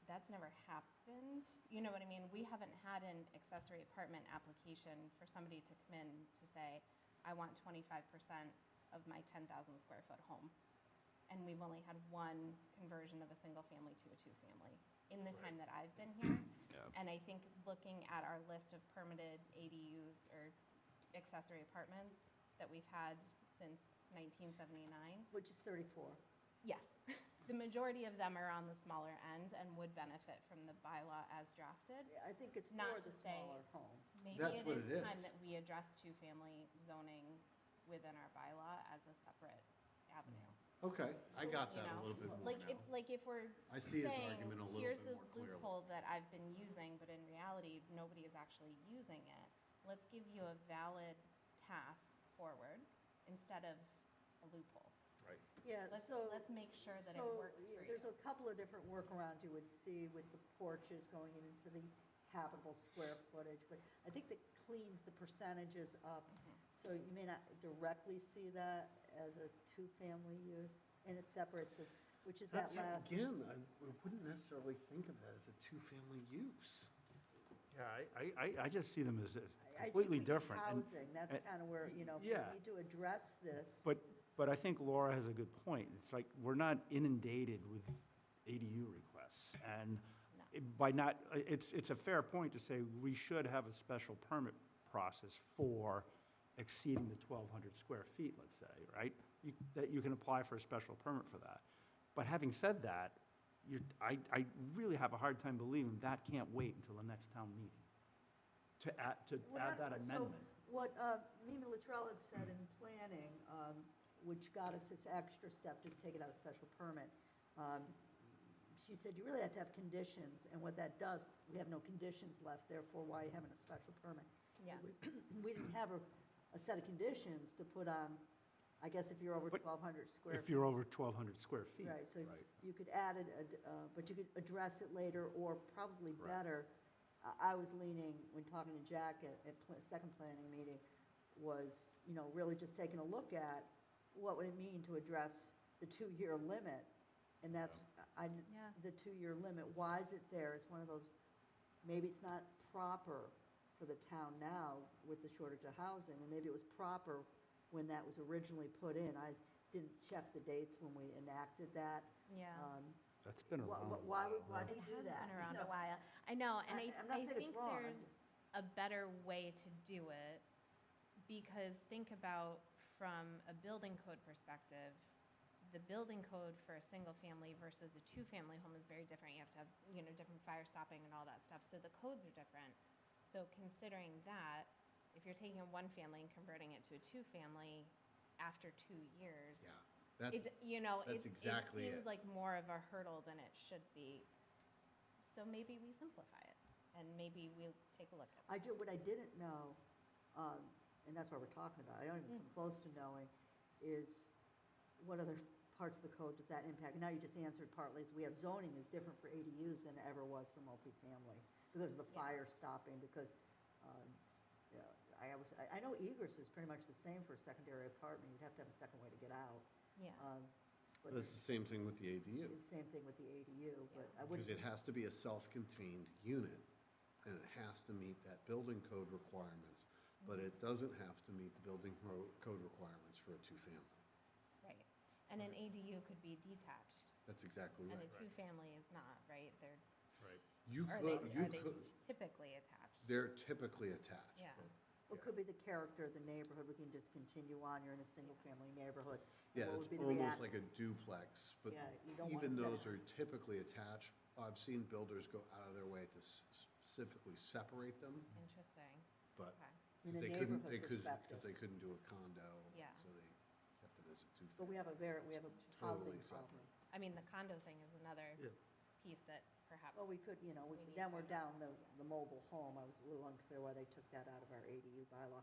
that's never happened. You know what I mean? We haven't had an accessory apartment application for somebody to come in to say, I want 25% of my 10,000 square foot home. And we've only had one conversion of a single family to a two-family in the time that I've been here. And I think looking at our list of permitted ADUs or accessory apartments that we've had since 1979, which is 34. yes, the majority of them are on the smaller end and would benefit from the bylaw as drafted. Yeah, I think it's Not for to the say- smaller home. Maybe That's it what is it time is. that we address two-family zoning within our bylaw as a separate avenue. Okay, I got You that a know, little bit more Like now. if we're I see his saying, argument a little here's bit this more clearly. loophole that I've been using, but in reality, nobody is actually using it. Let's give you a valid path forward instead of a loophole. Right. Yeah, Let's make sure that it works for you. There's a couple of different workarounds you would see with the porches going into the habitable square footage, but I think that cleans the percentages up. So you may not directly see that as a two-family use, and it separates the, which is that That's, last. again, I wouldn't necessarily think of that as a two-family use. Yeah, I just see them as I think completely we need different. and- Housing, that's and- kind of where, you know, if we yeah. need to address this. But I think Laura has a good point. It's like, we're not inundated with ADU requests. And by not, it's a fair point to say we should have a special permit process for exceeding the 1,200 square feet, let's say, right? That you can apply for a special permit for that. But having said that, I really have a hard time believing that can't wait until the next town meeting to add that amendment. So what Mimi Luttrell had said in planning, which got us this extra step, just take it out of special permit, she said you really have to have conditions, and what that does, we have no conditions left, therefore why are you having a special permit? Yeah. We didn't have a set of conditions to put on, I guess if you're over But 1,200 square feet. If you're over 1,200 square feet. Right, so right. you could add it, but you could address it later, or probably Correct. better, I was leaning, when talking to Jack at second planning meeting, was, you know, really just taking a look at what would it mean to address the 2-year limit? And that's, Yeah. the 2-year limit, why is it there? It's one of those, maybe it's not proper for the town now with the shortage of housing, and maybe it was proper when that was originally put in. I didn't check the dates when we enacted that. Yeah. That's been around. a Why while, did right? we do that? Been You around know? a while. I know, and I'm not I saying it's think wrong. there's a better way to do it, because think about from a building code perspective, the building code for a single family versus a 2-family home is very different. You have to have, you know, different fire stopping and all that stuff, so the codes are different. So considering that, if you're taking a 1-family and converting it to a 2-family after 2 years, Yeah, it that's exactly seems it. like more of a hurdle than it should be. So maybe we simplify it, and maybe we'll take a look at it. What I didn't know, and that's what we're talking about, I don't even come close to knowing, is what other parts of the code does that impact? Now you just answered partly, is we have zoning is different for ADUs than it ever was for multifamily, because of the Yeah. fire stopping, because, yeah, I know egress is pretty much the same for a secondary apartment, you'd have to have a second way to get out. Yeah. But That's the same thing with the ADU, it's the same thing with the ADU, but I because wouldn't, it has to be a self-contained unit, and it has to meet that building code requirements, but it doesn't have to meet the building code requirements for a 2-family. Right. And an ADU could be detached, That's exactly and right. a 2-family is not, right? They're, Right. You are could, they, you are they could, typically attached? they're typically attached. Yeah. but- what could be the character of the neighborhood, we can just continue on, you're in a single-family neighborhood. Yeah, What it's would be the almost react- like a duplex, but Yeah, you don't wanna even set those it- are typically attached. I've seen builders go out of their way to specifically separate them, Interesting. but Okay. In a they couldn't, neighborhood perspective. because they couldn't do a condo, Yeah. so they kept it as a 2-family. But we have a housing Totally separate. problem. I mean, the condo thing is another Yeah. piece that perhaps. Well, we could, you know, We need then to- we're down the mobile home. I was a little unclear why they took that out of our ADU bylaw.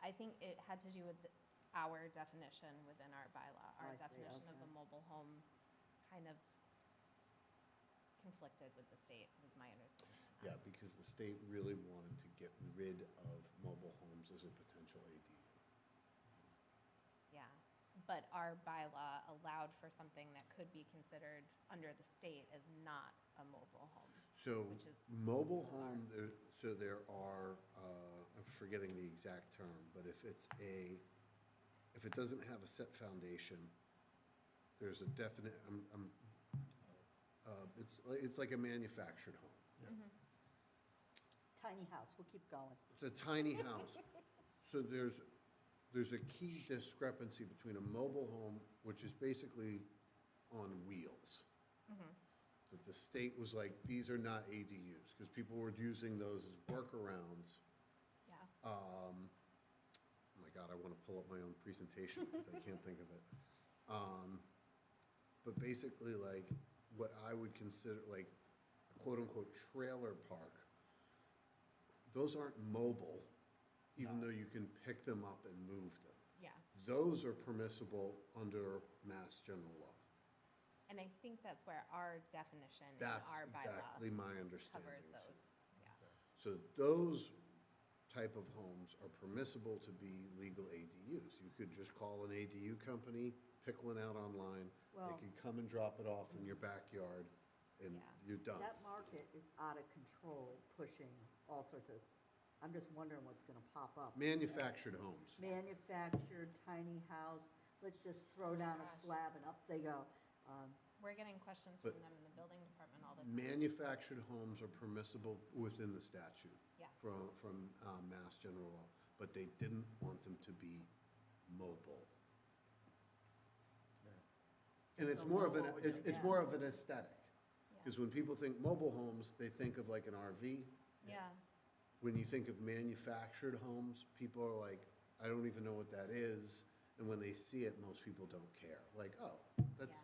I think it had to do with our definition within our bylaw. I Our see, definition of okay. a mobile home kind of conflicted with the state, was my understanding. Yeah, because the state really wanted to get rid of mobile homes as a potential ADU. Yeah, but our bylaw allowed for something that could be considered under the state as not a mobile home. So, Which is mobile bizarre. home, there are, I'm forgetting the exact term, but if it doesn't have a set foundation, there's a definite, it's like a manufactured home. Tiny house, we'll keep going. It's a tiny house. So there's a key discrepancy between a mobile home, which is basically on wheels. That the state was like, these are not ADUs, because people were using those as workarounds. Yeah. Oh my God, I want to pull up my own presentation because I can't think of it. But basically, like, what I would consider like a quote-unquote trailer park, those aren't mobile, even though you can pick them up and move them. Yeah, Those are permissible under Mass General Law. and I think that's where our definition in That's our bylaw exactly my understanding. covers too. those. Yeah, So those type of homes are permissible to be legal ADUs. You could just call an ADU company, pick one out online. They Well- could come and drop it off in your backyard, and Yeah. you're done. That market is out of control, pushing all sorts of, I'm just wondering what's going to pop up. Manufactured homes. Manufactured, tiny house, let's just throw down a gosh. slab and up they go. We're getting questions But from them in the building department all the time. Manufactured homes are permissible within the statute. Yeah. From Mass General Law, but they didn't want them to be mobile. And it's So more of an, mobile, it's yeah. more of an aesthetic. Yeah. Because when people think mobile homes, they think of like an RV. Yeah, When you think of manufactured homes, people are like, I don't even know what that is. And when they see it, most people don't care. Like, oh, that's,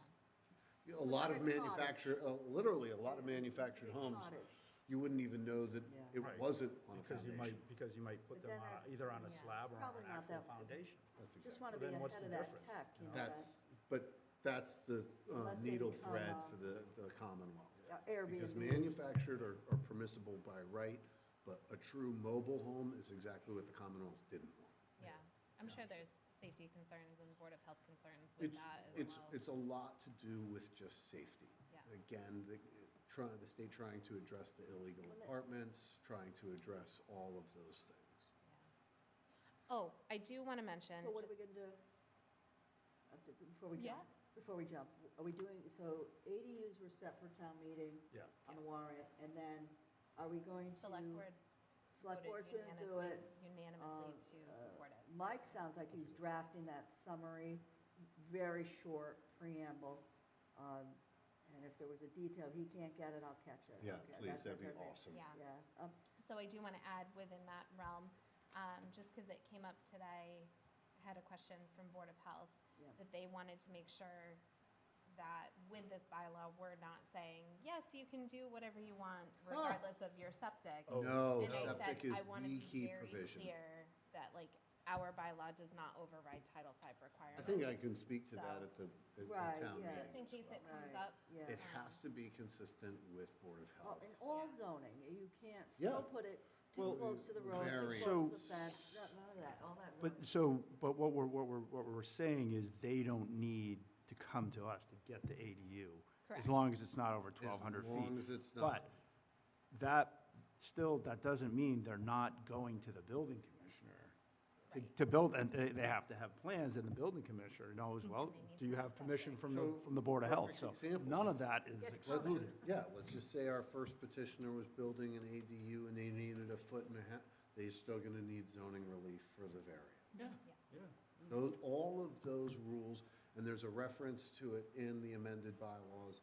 you know, a lot of Like a manufactured, literally a lot of manufactured homes, Cottage. you wouldn't even know that Yeah. it Right. wasn't on a Because you might, foundation. because you might put But them then on, that's- either on a yeah. slab or on Probably an not actual that- foundation. That's Just exactly. want to So be then what's ahead the of that difference, tech, you you know, know? That's, but that's the Unless they needle become, thread for the Commonwealth. Airbnb. Because manufactured are permissible by right, but a true mobile home is exactly what the Commonwealth didn't want. yeah. I'm sure there's safety concerns and Board of Health concerns with that as well. It's a lot to do with just safety. Yeah. Again, the state trying to address the illegal apartments, trying to address all of those things. Yeah. Oh, I do want to mention. So what are we just- going to do? Before we Yeah. jump, before we jump, are we doing, so ADUs were set for town meeting Yeah. on the warrant, and then are we going to? Select board Select voted board's going to do it. unanimously to Uh, support it. Mike sounds like he's drafting that summary, very short preamble. And if there was a detail he can't get it, I'll catch it. Yeah, Okay, please, that's that'd be okay. awesome. Yeah. Yeah, So I do want to add within that realm, just because it came up today, I had a question from Board of Health, Yeah. that they wanted to make sure that with this bylaw, we're not saying, yes, you can do whatever you want regardless of your septic. No, And I septic said, is I want to the be key very provision. clear that like our bylaw does not override Title V I requirements. think I can speak to that So- at the Right, town yeah. meeting. Just in case it comes Right, up. yeah. It has to be consistent with Board of Oh, Health. and all Yeah. zoning, you can't Yeah. still put it too Well, close to the road, too variance. close to the So- fence, none of that, all that But zoning. so, but what we're saying is they don't need to come to us to get the ADU. Correct. As long as it's not over 1,200 feet. As long as it's not. But that doesn't mean they're not going to the building commissioner to build, and they have to have plans, and the building commissioner knows, well, They need do you to have have permission from So, the Board of Health? perfect So example. none of that is Get Let's, excluded. let's just say our first petitioner was building an ADU and they needed a foot and a half, they're still gonna need zoning relief for the variance. Those, all of those rules, and there's a reference to it in the amended bylaws,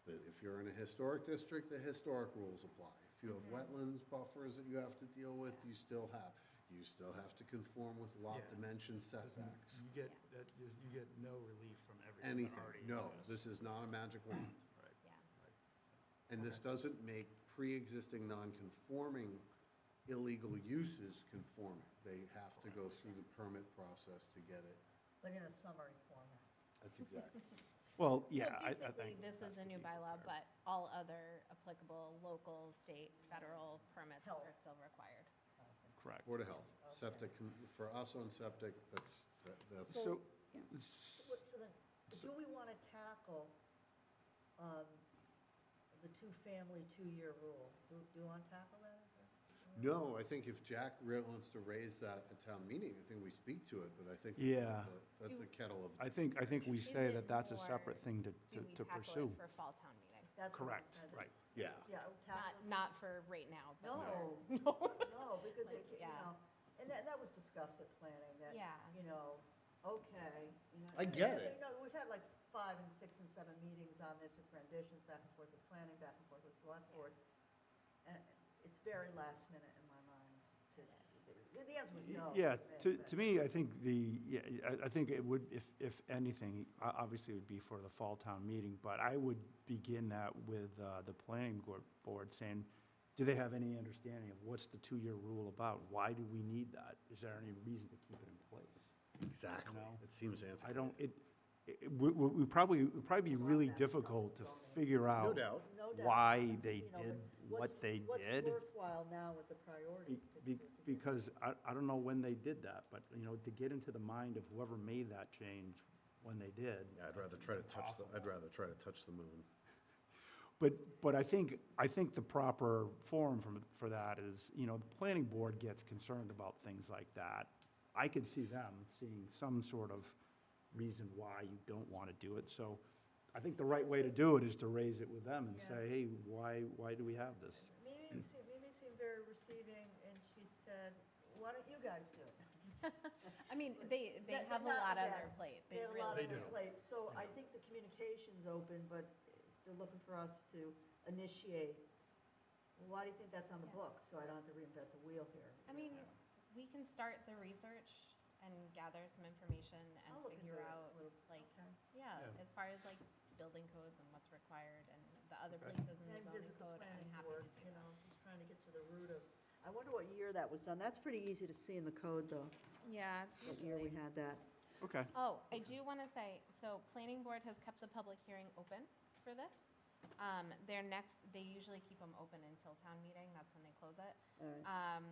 that if you're in a historic district, the historic rules apply. If you have wetlands buffers that you have to deal with, you still have to conform with lot Yeah. dimension setbacks. You get no relief from everything that Anything, already no, exists. this is not a magic wand. Right. Yeah. And this doesn't make pre-existing non-conforming illegal uses conforming. They have to go through the permit process to get it. But in a summary format. That's exactly. Well, So yeah, I basically, think. this is a new bylaw, but all other applicable local, state, federal permits Health. are still required. Correct. Board of Health, septic, for us on septic, that's. So, So then, do we want to tackle the two-family, two-year rule? Do you want to tackle that? No, I think if Jack really wants to raise that at town meeting, I think we speak to it, but I think Yeah. that's a kettle of. I think we Is say it that that's a more, separate thing Do we to tackle pursue. it for fall town meeting? That's what I Correct, said. right. Yeah. Yeah, tackle it. Not for right now, but No, for- no, because Like, it, you yeah. know, and that was discussed at planning, that, Yeah. you know, okay, you know. I get it. You know, we've had like 5 and 6 and 7 meetings on this with renditions, back and forth with planning, back and forth with select board. And it's very last minute in my mind to, the answer was no. Yeah, but- to me, I think I think it would, if anything, obviously it would be for the fall town meeting, but I would begin that with the planning board saying, do they have any understanding of what's the 2-year rule about? Why do we need that? Is there any reason to keep it in place? Exactly. No. It seems antiquated. I don't, it would probably be really difficult to figure No out doubt. No doubt. why they You know, but did what what's- they did. What's worthwhile now with the priorities? Because I don't know when they did that, but, you know, to get into the mind of whoever made that change when they did. Yeah, I'd rather try to touch the moon. But I think the proper forum for that is, you know, the planning board gets concerned about things like that. I could see them seeing some sort of reason why you don't want to do it. So I think the right way to do it is to raise it with them and say, hey, why do we have this? Mimi seemed very receiving, and she said, why don't you guys do it? I mean, they have a Not lot on bad. their plate. They have a lot on They their do. plate. So I think the communication's open, but they're looking for us to initiate. Why do you think that's on the books, so I don't have to reinvent the wheel here? I mean, we can start the research and gather some information and I'll look into figure it a out, little. like, Okay. yeah, Yeah. as far as like building codes and what's required and the other Okay. places in the And zoning visit the code, I'm planning happy board, to do you know, that. just trying to get to the root of, I wonder what year that was done. That's pretty easy to see in the code, though, Yeah, it's what year we had that. Okay. Oh, I do want to say, so planning board has kept the public hearing open for this. They usually keep them open until town meeting, that's when they close it. All right.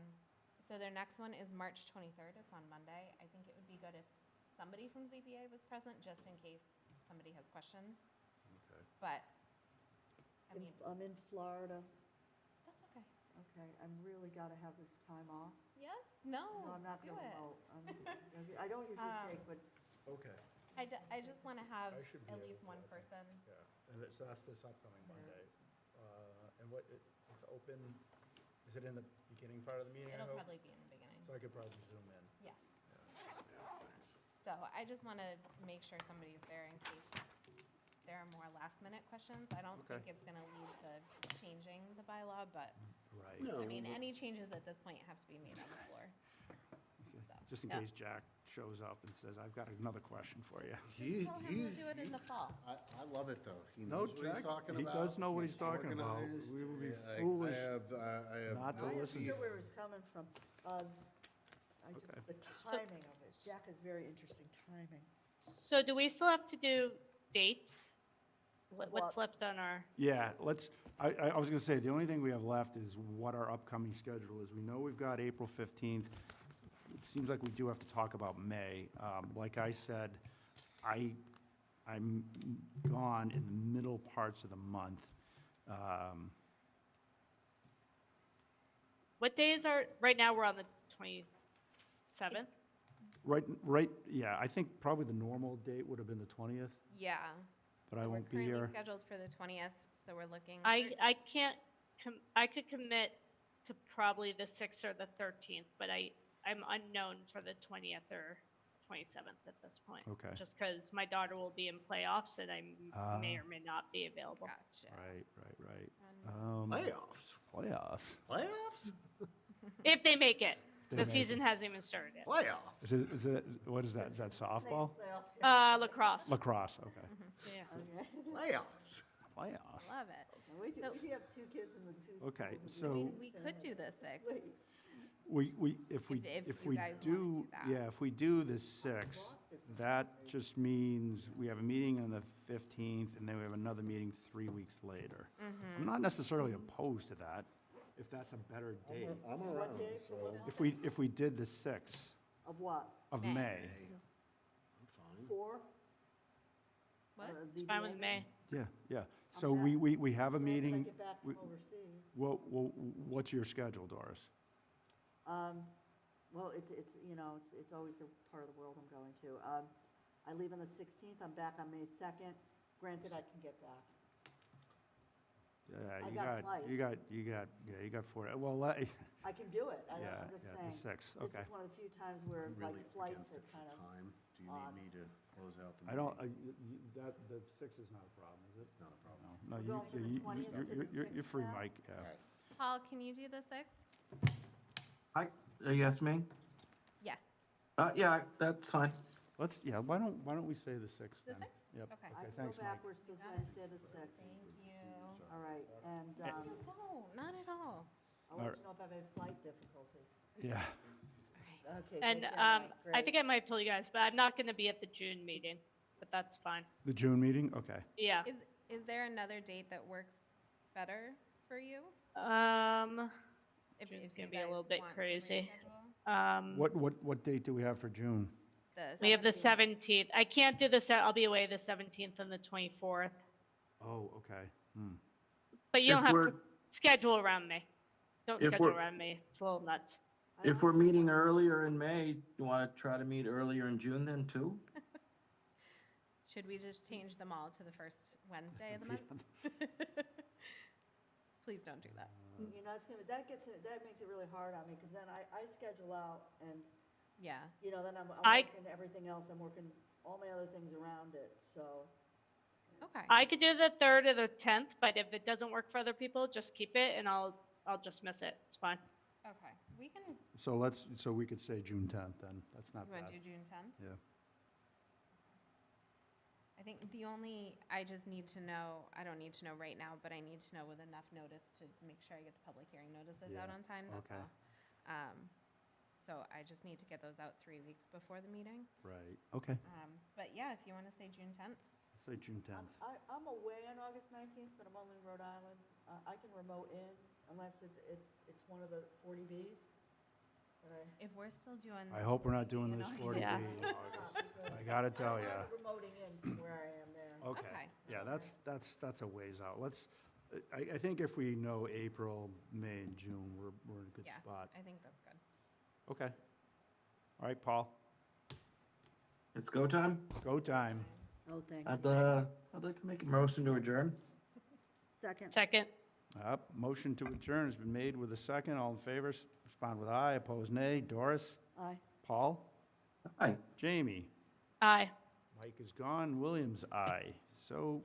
So their next one is March 23rd, it's on Monday. I think it would be good if somebody from ZBA was present, just in case somebody has questions. Okay. But, I mean, I'm in Florida. that's okay. Okay, I'm really got to have this time off. Yes, no, No, I'm not do going it. remote. I don't usually take, but Okay. I just want to have I should be at able least to, one I think. person. Yeah, and so that's this upcoming Yeah. Monday. And it's open, is it in the beginning part of the meeting, I It'll hope? probably be in the beginning. So I could probably zoom in. Yeah. Yeah, thanks. So I just want to make sure somebody's there in case there are more last minute questions. I don't Okay. think it's going to lead to changing the bylaw, but Right. No, I mean, but- any changes at this point have to be made on the floor. Okay. So. Just in Yeah. case Jack shows up and says, I've got another question for you. Just tell him we'll do it in the fall. I love it, though. He No, knows what Jack, he's talking he about. does know what he's talking about. organized. We would be Yeah, foolish I have not to no I listen. beef. understood where he was coming from. Okay. The timing of it. Jack has very interesting timing. So do we still have to do dates? Of What's what? left on our, Yeah, I was going to say, the only thing we have left is what our upcoming schedule is. We know we've got April 15th. It seems like we do have to talk about May. Like I said, I'm gone in the middle parts of the month. what days are, right now we're on the 27th? Right, yeah, I think probably the normal date would have been the 20th, Yeah. but I So won't be We're here. currently scheduled for the 20th, so we're looking. I can't, I could commit to probably the 6th or the 13th, but I'm unknown for the 20th or 27th at this point. Okay. Just because my daughter will be in playoffs and I may or may not be available. Gotcha. Right. And Playoffs? Playoffs. Playoffs? If they make it. They The make season hasn't even started yet. Playoffs? What is that? Is that softball? Lacrosse. Lacrosse, okay. Yeah. Okay. Playoffs? Playoffs. love it. We So- have two kids in the two. Okay, schools that I so- mean, we could do the 6th. Wait, If If you we guys wanna do, do that. yeah, if we do the 6th, that just means we have a meeting on the 15th, and then we have another meeting 3 weeks later. I'm not necessarily opposed to that, if that's a better date. I'm What around, day? so If we did the 6th Of what? of May. May. I'm fine. 4? What? It's fine with me. Yeah. So we have a meeting. When I get back we- from overseas. Well, what's your schedule, Doris? Well, it's, you know, it's always the part of the world I'm going to. I leave on the 16th, I'm back on May 2nd. Granted, I can get back. Yeah, I got a flight. you got 4, well, I can do it, I'm yeah, just the saying. 6th, This okay. is one of the few times where, I'm like, really flights against are it for kind of, time. Do you odd. need me to close out the I don't, meeting? the 6th is not a problem, is it? It's not a problem. No, We're going from the 20th to the you're 6th free, now? Mike, yeah. All right. Paul, can you do the 6th? Yes, me? Yes. Yeah, that's fine. Why don't we say the 6th The then? 6th? Yep. Okay. I Okay, can go thanks, Mike. backwards to Wednesday the 6th. Thank you. All right, and No, you don't, not at all. I'll let you know if I've had flight difficulties. Yeah, Okay, And take care, Mike. I Great. think I might have told you guys, but I'm not going to be at the June meeting, but that's fine. the June meeting, okay. Yeah. Is there another date that works better for you? If June's you gonna be a little guys bit want to crazy. reschedule? What date do we have for June? We have the 17th. 17th. I can't do I'll be away the 17th and the 24th. Oh, okay. But you don't If have we're- to schedule around me. Don't If schedule we're- around me. It's a little nuts. If we're meeting earlier in May, you want to try to meet earlier in June then too? Should we just change them all to the first Wednesday of the month? Please don't do that. You know, that makes it really hard on me, because then I schedule out, and, Yeah. you know, then I'm I- working everything else, I'm working all my other things around it, so. Okay. I could do the 3rd or the 10th, but if it doesn't work for other people, just keep it and I'll just miss it. It's fine. Okay. We can, So we could say June 10th then. That's not you want bad. to do June 10th? Yeah. I think I just need to know, I don't need to know right now, but I need to know with enough notice to make sure I get the public hearing notices out Yeah, on time, that's okay. all. So I just need to get those out 3 weeks before the meeting. Right, okay. But yeah, if you want to say June 10th. Say June 10th. I'm away on August 19th, but I'm only in Rhode Island. I can remote in unless it's one of the 40Bs. But If we're still doing. I hope we're not doing you this know, 40B Yeah. in August. I gotta tell ya. I'm remoting in from where I am there. Okay, Okay. yeah, that's a ways out. I think if we know April, May, and June, we're in a good Yeah, spot. I think that's good. Okay. All right, Paul, It's go time? go time. Oh, thank I'd, you. I'd like to make a motion to adjourn. Second. Second. Motion to adjourn has been made with a second. All in favor, respond with aye. Opposed, nay. Doris? Aye. Paul? Aye. Jamie? Aye. Mike is gone. Williams, aye. So